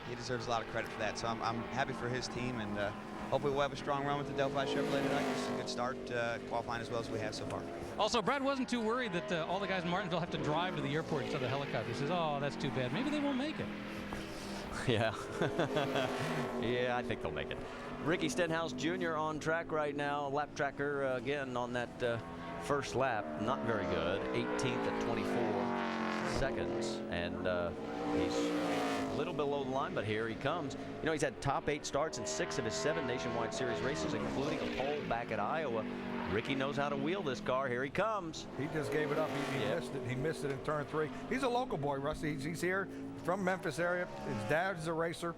He deserves a lot of credit for that. So I'm happy for his team, and hopefully we'll have a strong run with the Delphi Chevrolet tonight. It's a good start, qualifying as well as we have so far. Also, Brad wasn't too worried that all the guys in Martinsville have to drive to the airport instead of the helicopter. He says, oh, that's too bad. Maybe they won't make it. Yeah. Yeah, I think they'll make it. Ricky Stenhouse Jr. on track right now. Lap tracker again on that first lap. Not very good. 18th at 24 seconds. And he's a little below the line, but here he comes. You know, he's had top 8 starts in 6 of his 7 Nationwide Series races, including a pole back at Iowa. Ricky knows how to wheel this car. Here he comes. He just gave it up. He missed it. He missed it in turn 3. He's a local boy, Rusty. He's here from Memphis area. His dad's a racer.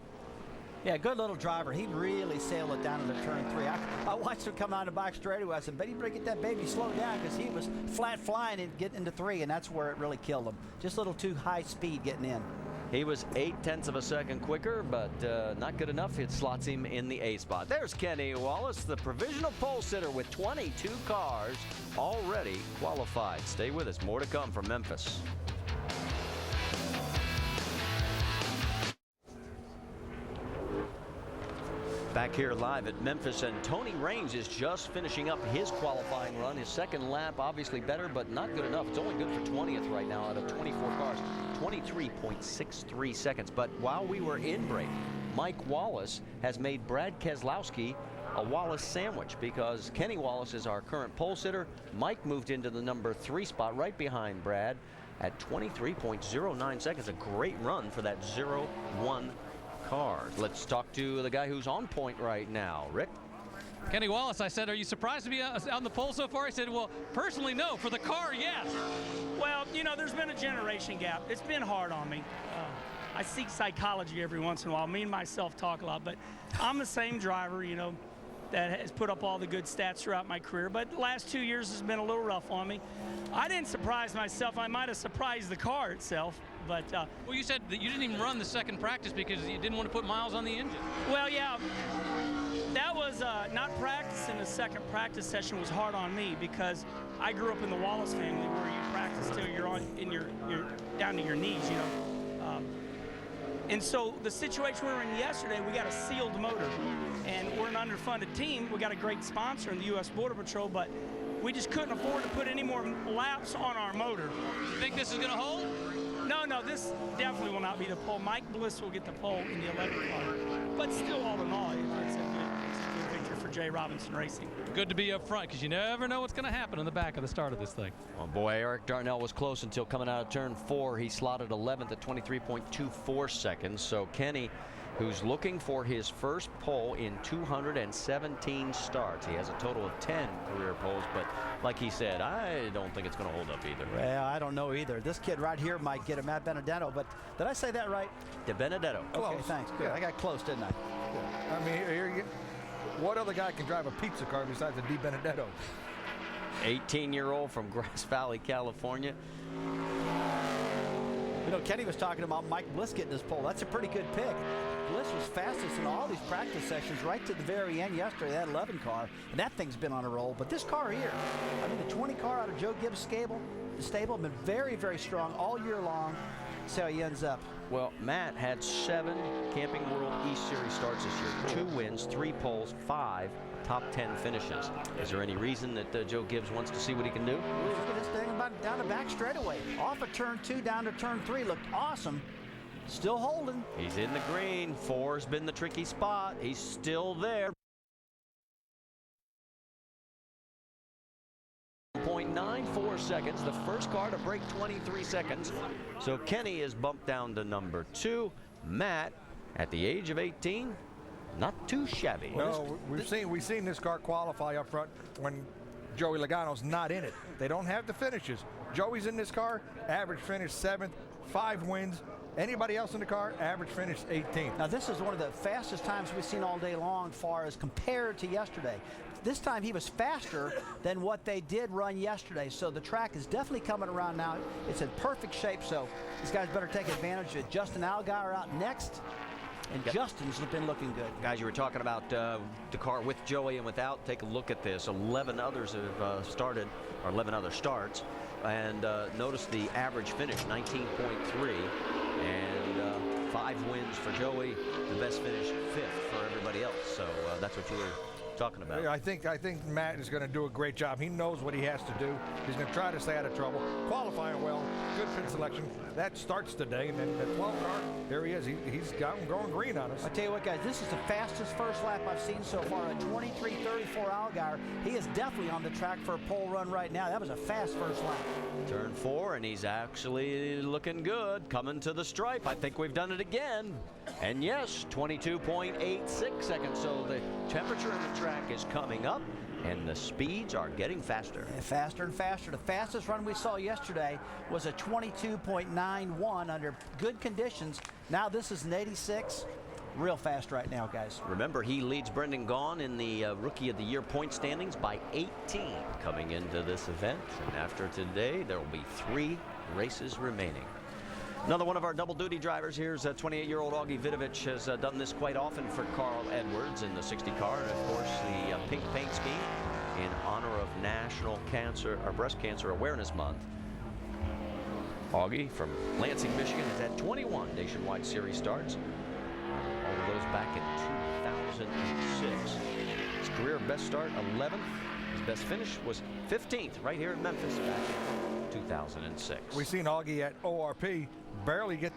Yeah, good little driver. He really sailed it down into turn 3. I watched him come out of the back straightaway. I said, bet he better get that baby slowed down because he was flat flying and getting into 3, and that's where it really killed him. Just a little too high speed getting in. He was 0.8 of a second quicker, but not good enough. It slots him in the A spot. There's Kenny Wallace, the provisional pole sitter with 22 cars already qualified. Stay with us. More to come from Memphis. Back here live at Memphis, and Tony Raines is just finishing up his qualifying run. His second lap obviously better, but not good enough. It's only good for 20th right now out of 24 cars. 23.63 seconds. But while we were in break, Mike Wallace has made Brad Keselowski a Wallace sandwich because Kenny Wallace is our current pole sitter. Mike moved into the number 3 spot right behind Brad at 23.09 seconds. A great run for that 0-1 cars. Let's talk to the guy who's on point right now. Rick? Kenny Wallace, I said, are you surprised to be on the pole so far? He said, well, personally, no. For the car, yes. Well, you know, there's been a generation gap. It's been hard on me. I seek psychology every once in a while. Me and myself talk a lot, but I'm the same driver, you know, that has put up all the good stats throughout my career. But the last 2 years has been a little rough on me. I didn't surprise myself. I might have surprised the car itself. But well, you said that you didn't even run the second practice because you didn't want to put miles on the engine. Well, yeah, that was not practicing. The second practice session was hard on me because I grew up in the Wallace family where you practice till you're down to your knees, you know. And so the situation we were in yesterday, we got a sealed motor, and we're an underfunded team. We got a great sponsor in the U.S. Border Patrol, but we just couldn't afford to put any more laps on our motor. You think this is going to hold? No, this definitely will not be the pole. Mike Bliss will get the pole in the electric car. But still, all in all, it's a good victory for Jay Robinson Racing. Good to be up front because you never know what's going to happen in the back of the start of this thing. Oh boy, Eric Darnell was close until coming out of turn 4. He slotted 11th at 23.24 seconds. So Kenny who's looking for his first pole in 217 starts. He has a total of 10 career poles, but like he said, I don't think it's going to hold up either. Well, I don't know either. This kid right here might get it, Matt Benedetto, but did I say that right? De Benedetto. Okay, thanks. Good. Yeah. I got close, didn't I? Yeah. I mean, here you what other guy can drive a pizza car besides a Di Benedetto? 18-year-old from Grass Valley, California. You know, Kenny was talking about Mike Bliss getting his pole. That's a pretty good pick. Bliss was fastest in all these practice sessions right to the very end yesterday, that 11 car, and that thing's been on a roll. But this car here, I mean, the 20 car out of Joe Gibbs' stable, been very, very strong all year long. See how he ends up. Well, Matt had 7 Camping World East Series starts this year. 2 wins, 3 poles, 5 top 10 finishes. Is there any reason that Joe Gibbs wants to see what he can do? Ooh, look at this thing about down the back straightaway. Off of turn 2 down to turn 3. Looked awesome. Still holding. He's in the green. 4's been the tricky spot. He's still there. 0.94 seconds, the first car to break 23 seconds. So Kenny is bumped down to number 2. Matt, at the age of 18, not too shabby. No, we've seen this car qualify up front when Joey Logano's not in it. They don't have the finishes. Joey's in this car, average finish 7th, 5 wins. Anybody else in the car, average finish 18th. Now this is one of the fastest times we've seen all day long far as compared to yesterday. This time he was faster than what they did run yesterday. So the track is definitely coming around now. It's in perfect shape, so these guys better take advantage of it. Justin Allgaier out next. And Justin's been looking good. Guys, you were talking about the car with Joey and without. Take a look at this. 11 others have started, or 11 other starts. And notice the average finish, 19.3. And 5 wins for Joey. The best finish, 5th for everybody else. So that's what you were talking about. I think Matt is going to do a great job. He knows what he has to do. He's going to try to stay out of trouble. Qualifying well, good pit selection. That starts today, and then the 12 car, there he is. He's going green on us. I tell you what, guys, this is the fastest first lap I've seen so far. A 23:34 Allgaier. He is definitely on the track for a pole run right now. That was a fast first lap. Turn 4, and he's actually looking good. Coming to the stripe. I think we've done it again. And yes, 22.86 seconds. So the temperature in the track is coming up, and the speeds are getting faster. And faster and faster. The fastest run we saw yesterday was a 22.91 under good conditions. Now this is an 86. Real fast right now, guys. Remember, he leads Brendan Gaughan in the Rookie of the Year point standings by 18 coming into this event. And after today, there will be 3 races remaining. Another one of our double-duty drivers here is 28-year-old Augie Vidovich. Has done this quite often for Carl Edwards in the 60 car. And, of course, the pink paint scheme in honor of National Breast Cancer Awareness Month. Augie from Lansing, Michigan has had 21 nationwide series starts. All of those back in 2006. His career best start, 11th. His best finish was 15th right here in Memphis back in 2006. We've seen Augie at ORP barely get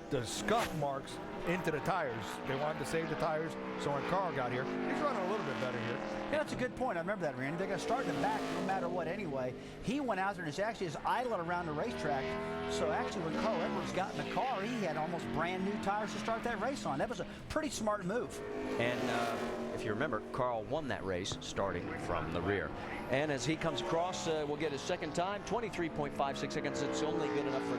the scuff marks into the tires. They wanted to save the tires, so when Carl got here, he's running a little bit better here. Yeah, that's a good point. I remember that, Randy. They're going to start in the back no matter what anyway. He went out there and actually is idling around the racetrack. So actually when Carl Edwards got in the car, he had almost brand new tires to start that race on. That was a pretty smart move. And if you remember, Carl won that race starting from the rear. And as he comes across, we'll get his second time, 23.56 seconds. It's only good enough for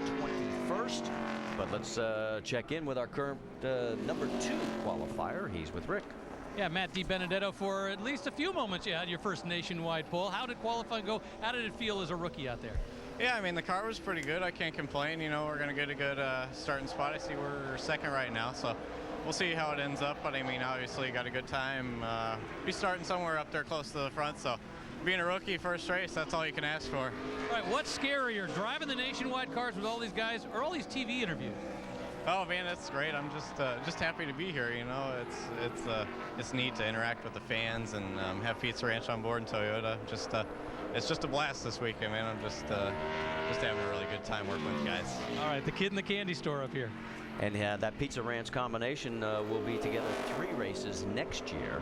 21st. But let's check in with our current number 2 qualifier. He's with Rick. Yeah, Matt DiBenedetto, for at least a few moments you had your first nationwide pole. How did qualifying go? How did it feel as a rookie out there? Yeah, I mean, the car was pretty good. I can't complain. You know, we're going to get a good starting spot. I see we're second right now, so we'll see how it ends up. But, I mean, obviously got a good time. Be starting somewhere up there close to the front, so being a rookie first race, that's all you can ask for. All right, what's scarier, driving the nationwide cars with all these guys or all these TV interviews? Oh man, that's great. I'm just happy to be here. You know, it's neat to interact with the fans and have Pizza Ranch on board in Toyota. It's just a blast this weekend, man. I'm just having a really good time working with you guys. All right, the kid in the candy store up here. And that Pizza Ranch combination will be together 3 races next year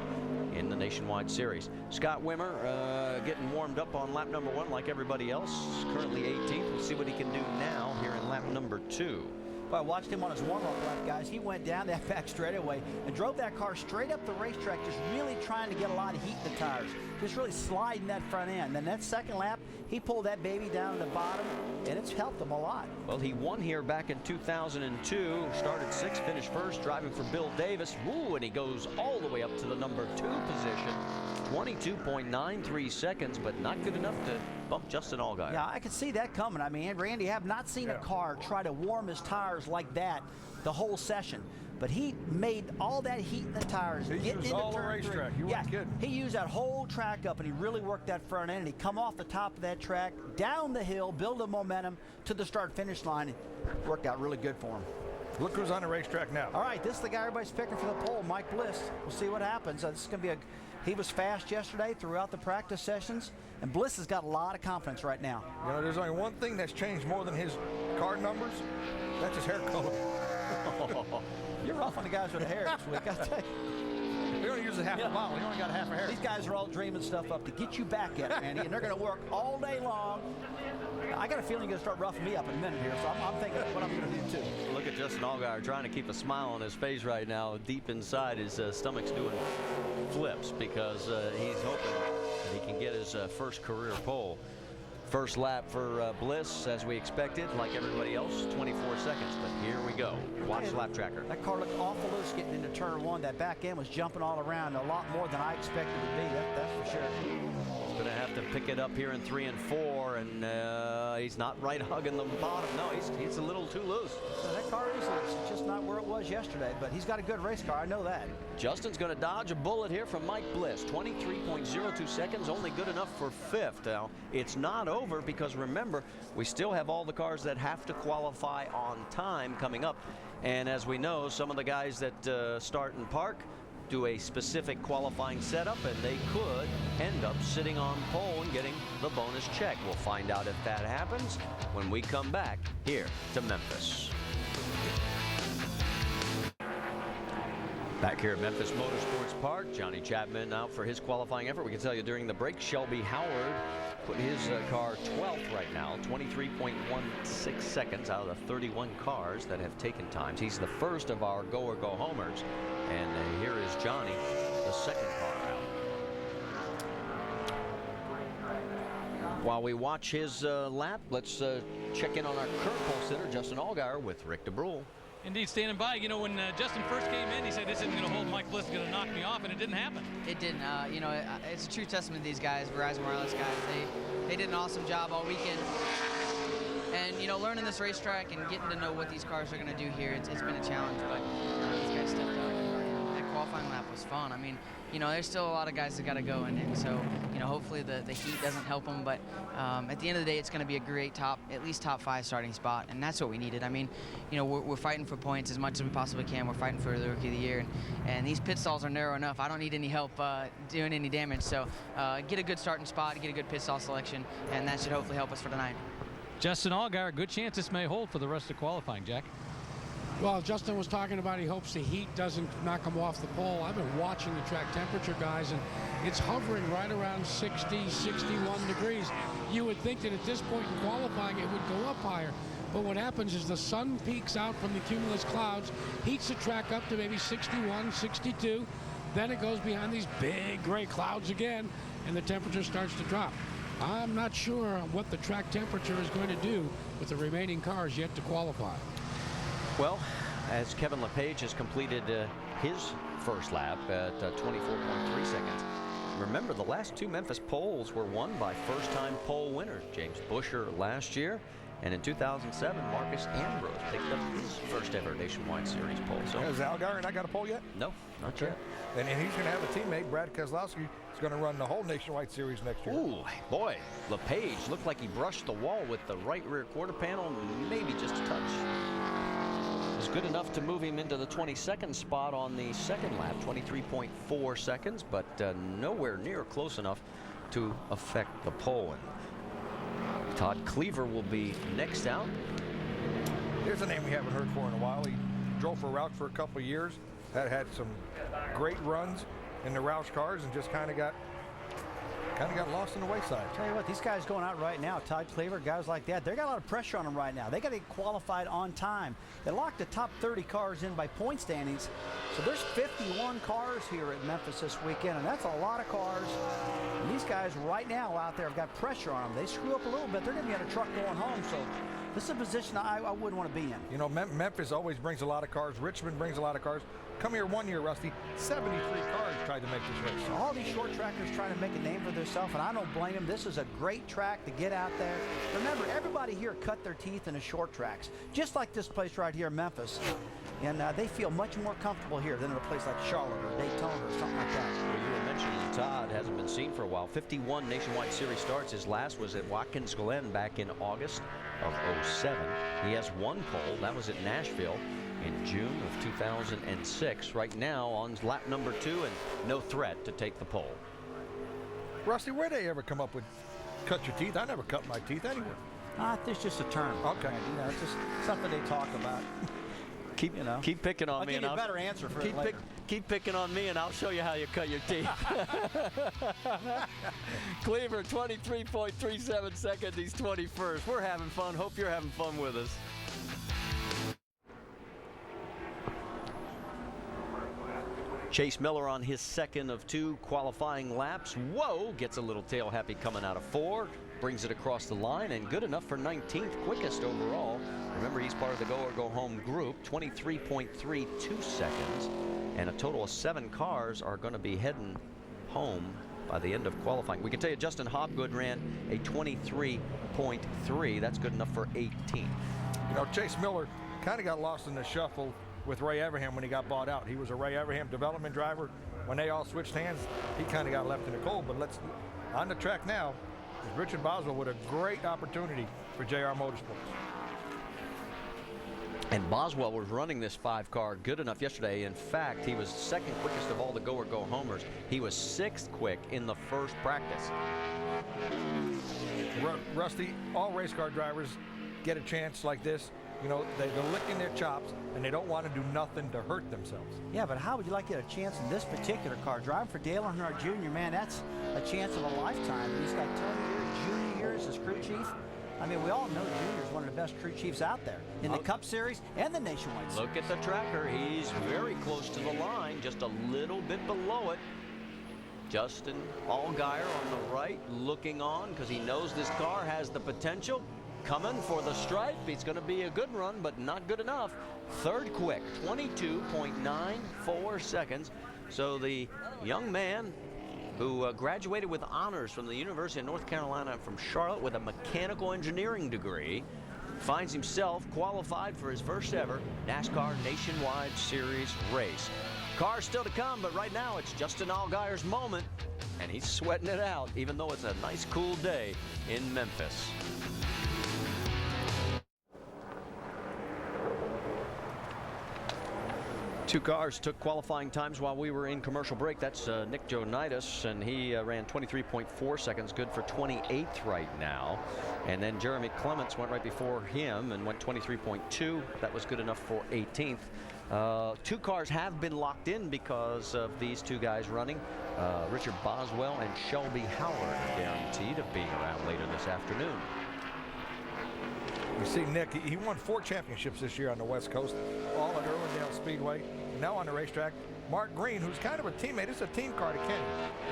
in the Nationwide Series. Scott Wimmer getting warmed up on lap number 1 like everybody else. Currently 18th. We'll see what he can do now here in lap number 2. Well, I watched him on his warm-up lap, guys. He went down that back straightaway and drove that car straight up the racetrack, just really trying to get a lot of heat in the tires, just really sliding that front end. Then that second lap, he pulled that baby down to the bottom, and it's helped him a lot. Well, he won here back in 2002, started 6th, finished 1st, driving for Bill Davis. Woo, and he goes all the way up to the number 2 position. 22.93 seconds, but not good enough to bump Justin Allgaier. Yeah, I could see that coming. I mean, Randy, I have not seen a car try to warm his tires like that the whole session. But he made all that heat in the tires. He used all the racetrack. You weren't kidding. He used that whole track up, and he really worked that front end. And he come off the top of that track, down the hill, build a momentum to the start-finish line. It worked out really good for him. Look who's on the racetrack now. All right, this is the guy everybody's picking for the pole, Mike Bliss. We'll see what happens. This is going to be he was fast yesterday throughout the practice sessions, and Bliss has got a lot of confidence right now. You know, there's only one thing that's changed more than his car numbers. That's his hair color. You're rough on the guys with the hair this week, I tell you. He only uses half a bottle. He only got half a hair. These guys are all dreaming stuff up to get you back at it, Randy, and they're going to work all day long. I got a feeling you're going to start roughing me up in a minute here, so I'm thinking what I'm going to do too. Look at Justin Allgaier trying to keep a smile on his face right now. Deep inside, his stomach's doing flips because he's hoping that he can get his first career pole. First lap for Bliss, as we expected, like everybody else, 24 seconds. But here we go. Watch the lap tracker. That car looked awful loose getting into turn 1. That back end was jumping all around, a lot more than I expected it to be. That's for sure. He's going to have to pick it up here in 3 and 4, and he's not right hugging the bottom. No, he's a little too loose. So that car is loose. It's just not where it was yesterday, but he's got a good race car. I know that. Justin's going to dodge a bullet here from Mike Bliss. 23.02 seconds, only good enough for 5th. Now, it's not over because, remember, we still have all the cars that have to qualify on time coming up. And as we know, some of the guys that start and park do a specific qualifying setup, and they could end up sitting on pole and getting the bonus check. We'll find out if that happens when we come back here to Memphis. Back here at Memphis Motorsports Park, Johnny Chapman out for his qualifying effort. We can tell you during the break, Shelby Howard put his car 12th right now, 23.16 seconds out of the 31 cars that have taken times. He's the first of our go or go homers. And here is Johnny, the second car out. While we watch his lap, let's check in on our current pole sitter, Justin Allgaier, with Rick DeBrule. Indeed, standing by. You know, when Justin first came in, he said, this isn't going to hold Mike Bliss, going to knock me off, and it didn't happen. It didn't. You know, it's a true testament to these guys, Verizon Wireless guys. They did an awesome job all weekend. And, you know, learning this racetrack and getting to know what these cars are going to do here, it's been a challenge, but these guys stepped up. That qualifying lap was fun. I mean, you know, there's still a lot of guys that got to go, and so, you know, hopefully the heat doesn't help them, but at the end of the day, it's going to be a great at least top 5 starting spot, and that's what we needed. I mean, you know, we're fighting for points as much as we possibly can. We're fighting for the Rookie of the Year, and these pit stalls are narrow enough. I don't need any help doing any damage, so get a good starting spot, get a good pit stall selection, and that should hopefully help us for tonight. Justin Allgaier, good chance this may hold for the rest of qualifying, Jack. Well, Justin was talking about he hopes the heat doesn't knock him off the pole. I've been watching the track temperature, guys, and it's hovering right around 60, 61 degrees. You would think that at this point in qualifying it would go up higher. But what happens is the sun peaks out from the cumulus clouds, heats the track up to maybe 61, 62. Then it goes behind these big gray clouds again, and the temperature starts to drop. I'm not sure what the track temperature is going to do with the remaining cars yet to qualify. Well, as Kevin LePage has completed his first lap at 24.3 seconds. Remember, the last 2 Memphis poles were won by first-time pole winners. James Buescher last year, and in 2007, Marcus Ambrose picked up his first ever Nationwide Series pole. So, has Allgaier not got a pole yet? No, not yet. And he's going to have a teammate, Brad Keselowski, is going to run the whole Nationwide Series next year. Ooh, boy, LePage looked like he brushed the wall with the right rear quarter panel, maybe just a touch. It's good enough to move him into the 22nd spot on the second lap, 23.4 seconds, but nowhere near close enough to affect the pole. And Todd Cleaver will be next out. Here's a name we haven't heard for in a while. He drove for Roush for a couple of years, had some great runs in the Roush cars, and just kind of got kind of got lost in the wayside. Tell you what, these guys going out right now, Todd Cleaver, guys like that, they got a lot of pressure on them right now. They got to get qualified on time. They locked the top 30 cars in by point standings. So there's 51 cars here at Memphis this weekend, and that's a lot of cars. And these guys right now out there have got pressure on them. They screw up a little bit, they're going to be in a truck going home. So this is a position I wouldn't want to be in. You know, Memphis always brings a lot of cars. Richmond brings a lot of cars. Come here one year, Rusty, 73 cars tried to make this race. So all these short trackers trying to make a name for themselves, and I don't blame them. This is a great track to get out there. Remember, everybody here cut their teeth in the short tracks, just like this place right here in Memphis. And they feel much more comfortable here than in a place like Charlotte or Daytona or something like that. Well, you were mentioning Todd hasn't been seen for a while. 51 Nationwide Series starts. His last was at Watkins Glen back in August of '07. He has one pole. That was at Nashville in June of 2006. Right now on lap number 2 and no threat to take the pole. Rusty, where'd they ever come up with cut your teeth? I never cut my teeth anywhere. There's just a term. Okay. You know, it's just something they talk about. Keep picking on me, I'll give you a better answer for it later. Keep picking on me, and I'll show you how you cut your teeth. Cleaver, 23.37 seconds. He's 21st. We're having fun. Hope you're having fun with us. Chase Miller on his second of 2 qualifying laps. Whoa, gets a little tail happy coming out of 4. Brings it across the line and good enough for 19th, quickest overall. Remember, he's part of the go or go home group. 23.32 seconds. And a total of 7 cars are going to be heading home by the end of qualifying. We can tell you Justin Hobgood ran a 23.3. That's good enough for 18th. You know, Chase Miller kind of got lost in the shuffle with Ray Everham when he got bought out. He was a Ray Everham development driver. When they all switched hands, he kind of got left in the cold. But let's on the track now is Richard Boswell with a great opportunity for JR Motorsports. And Boswell was running this 5-car good enough yesterday. In fact, he was second quickest of all the go or go homers. He was 6th quick in the first practice. Rusty, all race car drivers get a chance like this. You know, they're licking their chops, and they don't want to do nothing to hurt themselves. Yeah, but how would you like to get a chance in this particular car? Driving for Dale Earnhardt Jr., man, that's a chance of a lifetime. He's got Tony Jr. years as crew chief. I mean, we all know Jr. is one of the best crew chiefs out there in the Cup Series and the Nationwide Series. Look at the tracker. He's very close to the line, just a little bit below it. Justin Allgaier on the right, looking on because he knows this car has the potential. Coming for the stripe. It's going to be a good run, but not good enough. Third quick, 22.94 seconds. So the young man who graduated with honors from the University of North Carolina from Charlotte with a mechanical engineering degree finds himself qualified for his first ever NASCAR Nationwide Series race. Cars still to come, but right now it's Justin Allgaier's moment, and he's sweating it out, even though it's a nice cool day in Memphis. Two cars took qualifying times while we were in commercial break. That's Nick Jonitis, and he ran 23.4 seconds, good for 28th right now. And then Jeremy Clements went right before him and went 23.2. That was good enough for 18th. 2 cars have been locked in because of these 2 guys running. Richard Boswell and Shelby Howard guaranteed of being around later this afternoon. You see Nick, he won 4 championships this year on the West Coast, all at Irwindale Speedway. And now on the racetrack, Mark Green, who's kind of a teammate. It's a team car to Kenny.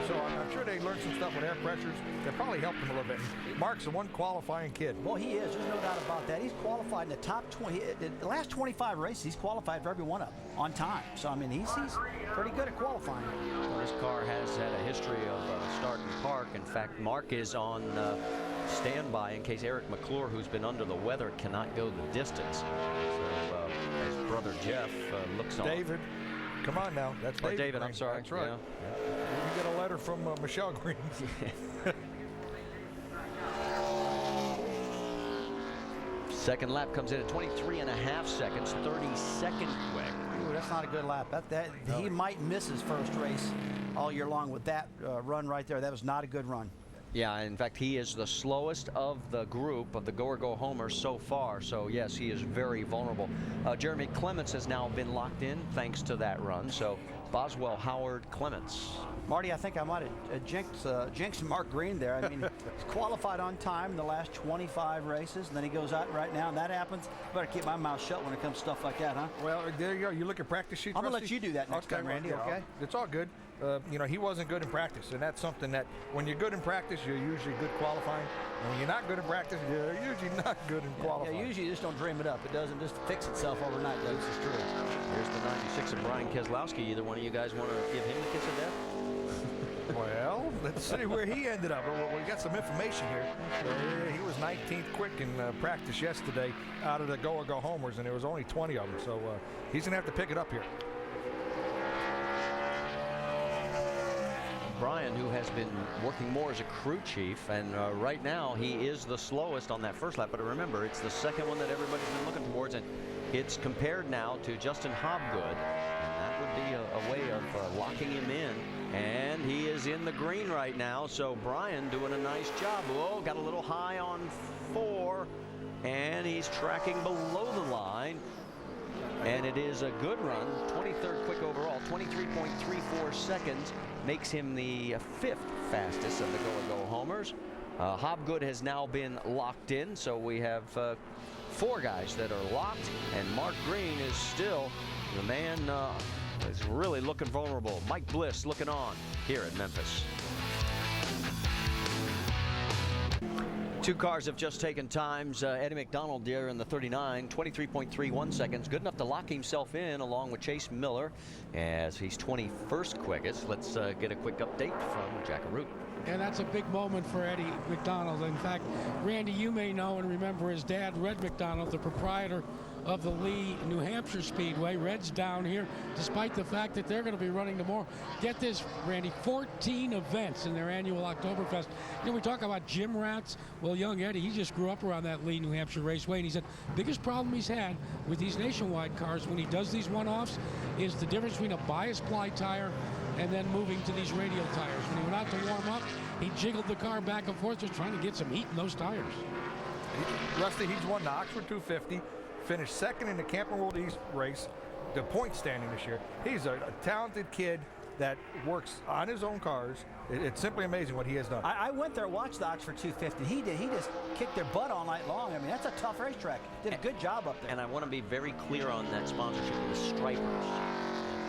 So I'm sure they learned some stuff with air pressures that probably helped him a little bit. Mark's the one qualifying kid. Well, he is. There's no doubt about that. He's qualified in the top 20. The last 25 races, he's qualified for every one of them on time. So, I mean, he's pretty good at qualifying. Well, this car has had a history of start and park. In fact, Mark is on standby in case Eric McClure, who's been under the weather, cannot go the distance. So his brother Jeff looks on. David, come on now. That's David. David, Green. I'm sorry. That's right. Yeah. You get a letter from Michelle Green. Second lap comes in at 23.5 seconds, 32nd quick. Ooh, that's not a good lap. He might miss his first race all year long with that run right there. That was not a good run. Yeah, in fact, he is the slowest of the group of the go-or-go homers so far. So, yes, he is very vulnerable. Jeremy Clements has now been locked in thanks to that run. So, Boswell, Howard, Clements. Marty, I think I might have jinxed Mark Green there. I mean, he's qualified on time in the last 25 races, and then he goes out right now, and that happens. Better keep my mouth shut when it comes to stuff like that, huh? Well, there you go. You look at practice sheets. I'm going to let you do that next time, Randy, okay? It's all good. He wasn't good in practice, and that's something that when you're good in practice, you're usually good qualifying. And when you're not good in practice, you're usually not good in qualifying. Yeah, usually you just don't dream it up. It doesn't just fix itself overnight. This is true. Here's the 96 of Brian Keselowski. Either one of you guys want to give him the kiss of death? Well, let's see where he ended up. We got some information here. He was 19th quick in practice yesterday out of the go-or-go homers, and there was only 20 of them. So he's going to have to pick it up here. Brian, who has been working more as a crew chief, and right now he is the slowest on that first lap. But remember, it's the second one that everybody's been looking towards, and it's compared now to Justin Hobgood. And that would be a way of locking him in. And he is in the green right now, so Brian doing a nice job. Whoa, got a little high on 4, and he's tracking below the line. And it is a good run, 23rd quick overall, 23.34 seconds, makes him the 5th fastest of the go-or-go homers. Hobgood has now been locked in, so we have 4 guys that are locked, and Mark Green is still the man is really looking vulnerable. Mike Bliss looking on here at Memphis. 2 cars have just taken times. Eddie McDonald there in the 39, 23.31 seconds. Good enough to lock himself in along with Chase Miller as he's 21st quickest. Let's get a quick update from Jack Arute. And that's a big moment for Eddie McDonald. In fact, Randy, you may know and remember his dad, Red McDonald, the proprietor of the Lee, New Hampshire Speedway. Red's down here, despite the fact that they're going to be running tomorrow. Get this, Randy, 14 events in their annual Oktoberfest. You know, we talk about gym rats. Well, young Eddie, he just grew up around that Lee, New Hampshire Raceway, and he said biggest problem he's had with these nationwide cars when he does these one-offs is the difference between a bias ply tire and then moving to these radial tires. When he went out to warm up, he jiggled the car back and forth just trying to get some heat in those tires. Rusty, he's won the Oxford 250, finished 2nd in the Camping World East race, the point standing this year. He's a talented kid that works on his own cars. It's simply amazing what he has done. I went there, watched the Oxford 250. He just kicked their butt all night long. I mean, that's a tough racetrack. Did a good job up there. And I want to be very clear on that sponsorship with the Stripers.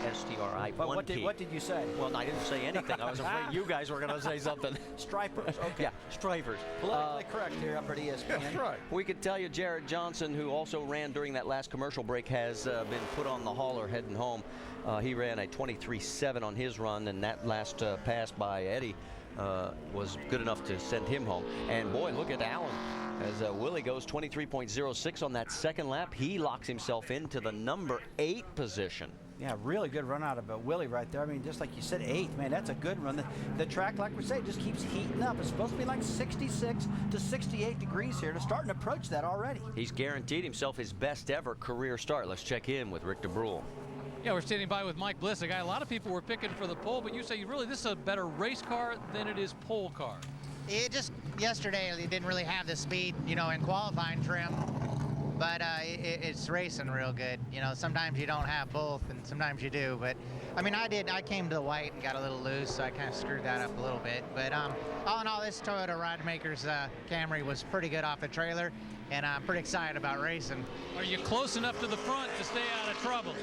STRI. But what did you say? Well, I didn't say anything. I was afraid you guys were going to say something. Stripers. Okay. Yeah, Stripers. Politically correct here up at ESPN. That's right. We could tell you Jared Johnson, who also ran during that last commercial break, has been put on the hauler heading home. He ran a 23.7 on his run, and that last pass by Eddie was good enough to send him home. And boy, look at Allen. As Willie goes 23.06 on that second lap, he locks himself into the number 8 position. Yeah, really good run out of Willie right there. I mean, just like you said, 8th, man, that's a good run. The track, like we say, just keeps heating up. It's supposed to be like 66 to 68 degrees here. It's starting to approach that already. He's guaranteed himself his best ever career start. Let's check in with Rick DeBrule. Yeah, we're standing by with Mike Bliss, a guy a lot of people were picking for the pole, but you say really this is a better race car than it is pole car. It just, yesterday, it didn't really have the speed, in qualifying trim, but it's racing real good. Sometimes you don't have both, and sometimes you do, but, I mean, I came to the white and got a little loose, so I kind of screwed that up a little bit, but all in all, this Toyota Rodemaker's Camry was pretty good off the trailer, and I'm pretty excited about racing. Are you close enough to the front to stay out of trouble?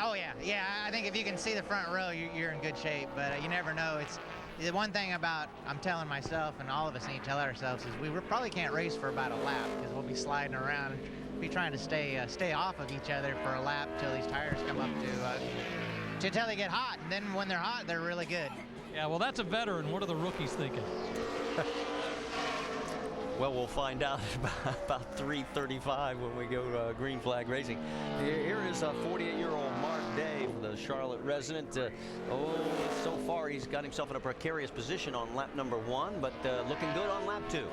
Oh, yeah, I think if you can see the front row, you're in good shape, but you never know. It's the one thing about, I'm telling myself, and all of us need to tell ourselves, is we probably can't race for about a lap, because we'll be sliding around and be trying to stay off of each other for a lap till these tires come up till they get hot, and then when they're hot, they're really good. Yeah, well, that's a veteran. What are the rookies thinking? Well, we'll find out about 3:35 when we go to Green Flag Racing. Here is a 48-year-old Mark Day, the Charlotte resident. So far he's got himself in a precarious position on lap number 1, but looking good on lap 2.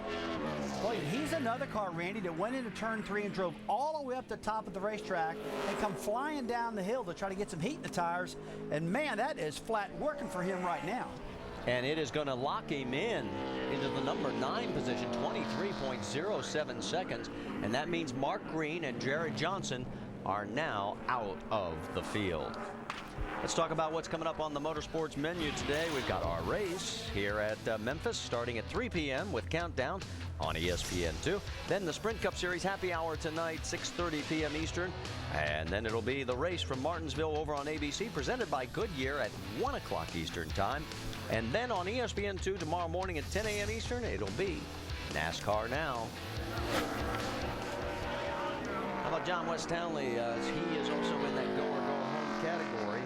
Well, he's another car, Randy, that went into turn 3 and drove all the way up the top of the racetrack and come flying down the hill to try to get some heat in the tires. And man, that is flat working for him right now. And it is going to lock him into the number 9 position, 23.07 seconds. And that means Mark Green and Jared Johnson are now out of the field. Let's talk about what's coming up on the Motorsports menu today. We've got our race here at Memphis starting at 3 p.m. with Countdown on ESPN2. Then the Sprint Cup Series happy hour tonight, 6:30 p.m. Eastern. And then it'll be the race from Martinsville over on ABC, presented by Goodyear at 1 o'clock Eastern time. And then on ESPN2 tomorrow morning at 10 a.m. Eastern, it'll be NASCAR Now. How about John West Townley? He is also in that go or go home category.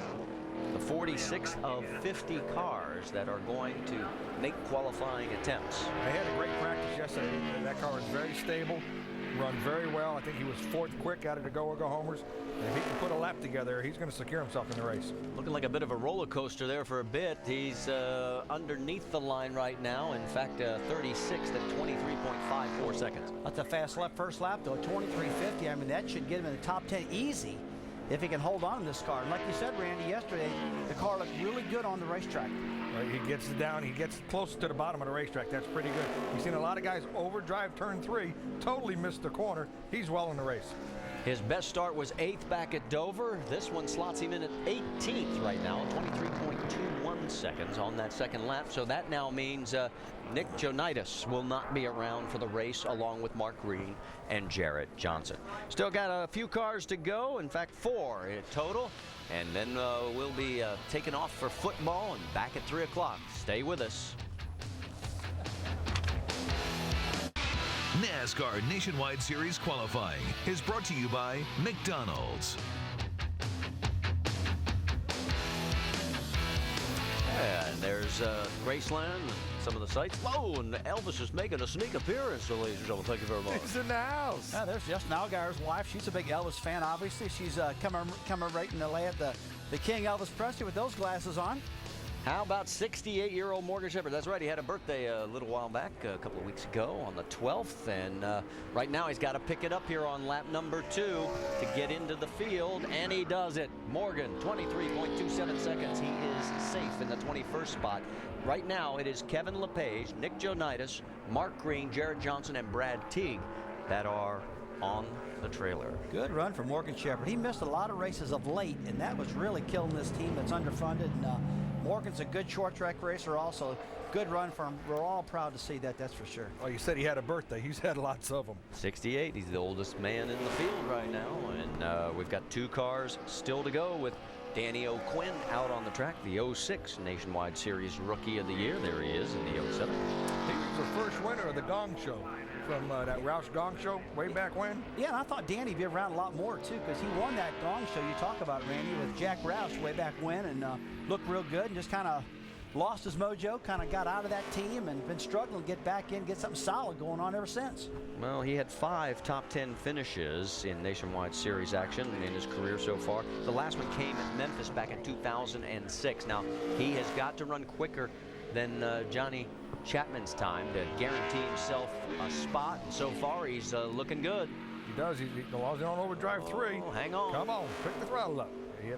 The 46 of 50 cars that are going to make qualifying attempts. They had a great practice yesterday. That car is very stable, run very well. I think he was 4th quick out of the go or go homers. And if he can put a lap together, he's going to secure himself in the race. Looking like a bit of a roller coaster there for a bit. He's underneath the line right now. In fact, 36th at 23.54 seconds. That's a fast first lap, though, 23.50. I mean, that should get him in the top 10 easy if he can hold on to this car. And like you said, Randy, yesterday, the car looked really good on the racetrack. Right, he gets down, he gets close to the bottom of the racetrack. That's pretty good. We've seen a lot of guys overdrive turn 3, totally missed the corner. He's well in the race. His best start was 8th back at Dover. This one slots him in at 18th right now, 23.21 seconds on that second lap. So that now means Nick Jounitas will not be around for the race, along with Mark Green and Jarrett Johnson. Still got a few cars to go, in fact 4 in total. And then we'll be taking off for football and back at 3 o'clock. Stay with us. NASCAR Nationwide Series qualifying is brought to you by McDonald's. And there's Graceland, some of the sights. Whoa, and Elvis is making a sneak appearance, ladies and gentlemen. Thank you very much. He's in the house. Yeah, there's Justin Allgaier's wife. She's a big Elvis fan, obviously. She's commemorating the lay of the King Elvis Presley with those glasses on. How about 68-year-old Morgan Shepherd? That's right, he had a birthday a little while back, a couple of weeks ago on the 12th, and right now he's got to pick it up here on lap number 2 to get into the field, and he does it. Morgan, 23.27 seconds. He is safe in the 21st spot. Right now it is Kevin LePage, Nick Jounitas, Mark Green, Jarrett Johnson, and Brad Teague that are on the trailer. Good run for Morgan Shepherd. He missed a lot of races of late, and that was really killing this team that's underfunded. And Morgan's a good short track racer also. Good run for him. We're all proud to see that, that's for sure. Well, you said he had a birthday. He's had lots of them. 68, he's the oldest man in the field right now. And we've got 2 cars still to go with Danny O'Quinn out on the track, the 06 Nationwide Series Rookie of the Year. There he is in the 07. He was the first winner of the Gong Show from that Roush Gong Show way back when. Yeah, and I thought Danny'd be around a lot more, too, because he won that Gong Show you talk about, Randy, with Jack Roush way back when, and looked real good and just kind of lost his mojo, kind of got out of that team and been struggling to get back in, get something solid going on ever since. Well, he had 5 top 10 finishes in Nationwide Series action in his career so far. The last one came at Memphis back in 2006. Now, he has got to run quicker than Johnny Chapman's time to guarantee himself a spot. And so far, he's looking good. He does. As long as he don't overdrive 3. Hang on. Come on, pick the throttle up.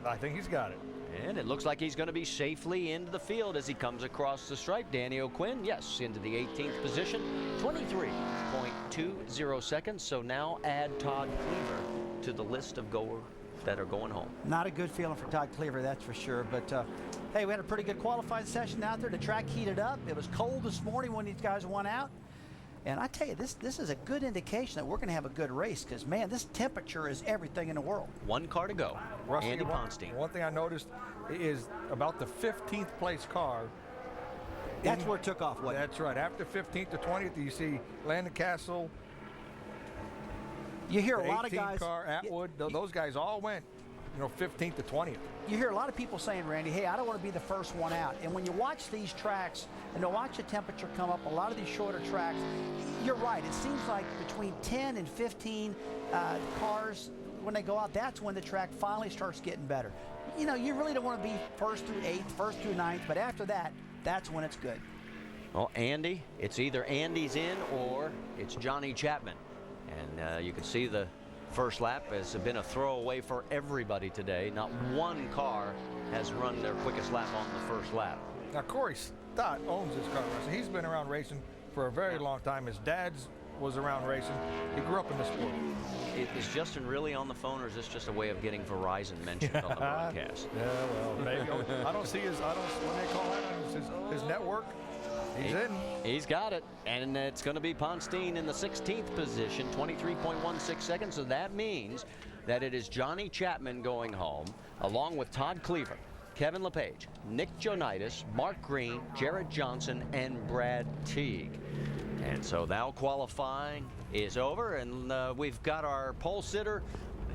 I think he's got it. And it looks like he's going to be safely into the field as he comes across the stripe. Danny O'Quinn, yes, into the 18th position, 23.20 seconds. So now add Todd Cleaver to the list of goers that are going home. Not a good feeling for Todd Cleaver, that's for sure. But hey, we had a pretty good qualifying session out there. The track heated up. It was cold this morning when these guys went out. And I tell you, this is a good indication that we're going to have a good race because, man, this temperature is everything in the world. 1 car to go. Rusty, Andy Ponstein. One thing I noticed is about the 15th place car. That's where it took off, wasn't it? That's right. After 15th to 20th, you see Landon Castle. You hear a lot of guys. Car, Atwood, those guys all went, 15th to 20th. You hear a lot of people saying, Randy, hey, I don't want to be the first one out. And when you watch these tracks and to watch the temperature come up, a lot of these shorter tracks, you're right. It seems like between 10 and 15 cars, when they go out, that's when the track finally starts getting better. You really don't want to be 1st through 8th, 1st through 9th, but after that, that's when it's good. Well, Andy, it's either Andy's in or it's Johnny Chapman. And you can see the first lap has been a throwaway for everybody today. Not one car has run their quickest lap on the first lap. Now, Corey Stott owns this car. He's been around racing for a very long time. His dad's was around racing. He grew up in the sport. Is Justin really on the phone, or is this just a way of getting Verizon mentioned on the broadcast? Yeah, well, maybe. I don't see his, when they call that on his network, he's in. He's got it, and it's going to be Ponstein in the 16th position, 23.16 seconds, so that means that it is Johnny Chapman going home, along with Todd Cleaver, Kevin LePage, Nick Jonitis, Mark Green, Jared Johnson, and Brad Teague. And so now qualifying is over, and we've got our pole sitter,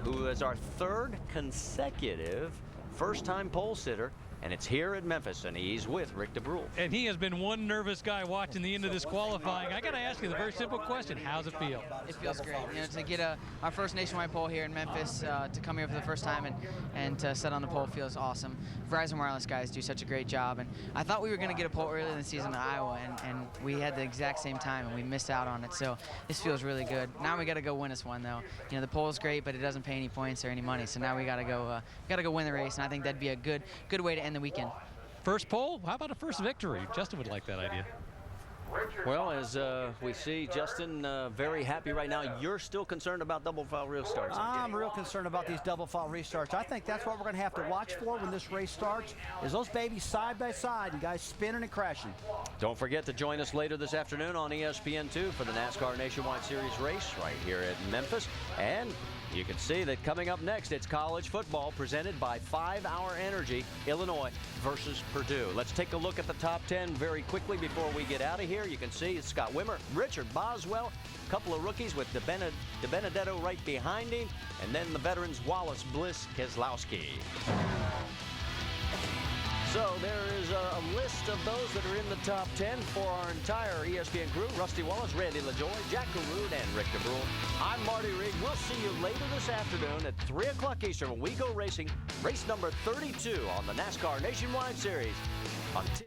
who is our third consecutive first-time pole sitter, and it's here at Memphis, and he's with Rick DeBrule. And he has been one nervous guy watching the end of this qualifying. I got to ask you the very simple question: how's it feel? It feels great. You know, to get our first nationwide pole here in Memphis, to come here for the first time and to set on the pole feels awesome. Verizon Wireless guys do such a great job, and I thought we were going to get a pole earlier in the season in Iowa, and we had the exact same time, and we missed out on it. So this feels really good. Now we got to go win us one, though. You know, the pole's great, but it doesn't pay any points or any money. So now we got to go win the race, and I think that'd be a good way to end the weekend. First pole? How about a first victory? Justin would like that idea. Well, as we see, Justin very happy right now. You're still concerned about double foul restarts. I'm real concerned about these double foul restarts. I think that's what we're going to have to watch for when this race starts, is those babies side by side and guys spinning and crashing. Don't forget to join us later this afternoon on ESPN2 for the NASCAR Nationwide Series race right here at Memphis. And you can see that coming up next, it's college football presented by 5 Hour Energy, Illinois versus Purdue. Let's take a look at the top 10 very quickly before we get out of here. You can see Scott Wimmer, Richard Boswell, a couple of rookies with De Benedetto right behind him, and then the veterans Wallace, Bliss, Keselowski. So there is a list of those that are in the top 10 for our entire ESPN crew. Rusty Wallace, Randy LaJoy, Jack Caroon, and Rick DeBrule. I'm Marty Reed. We'll see you later this afternoon at 3 o'clock Eastern when we go racing race number 32 on the NASCAR Nationwide Series. Until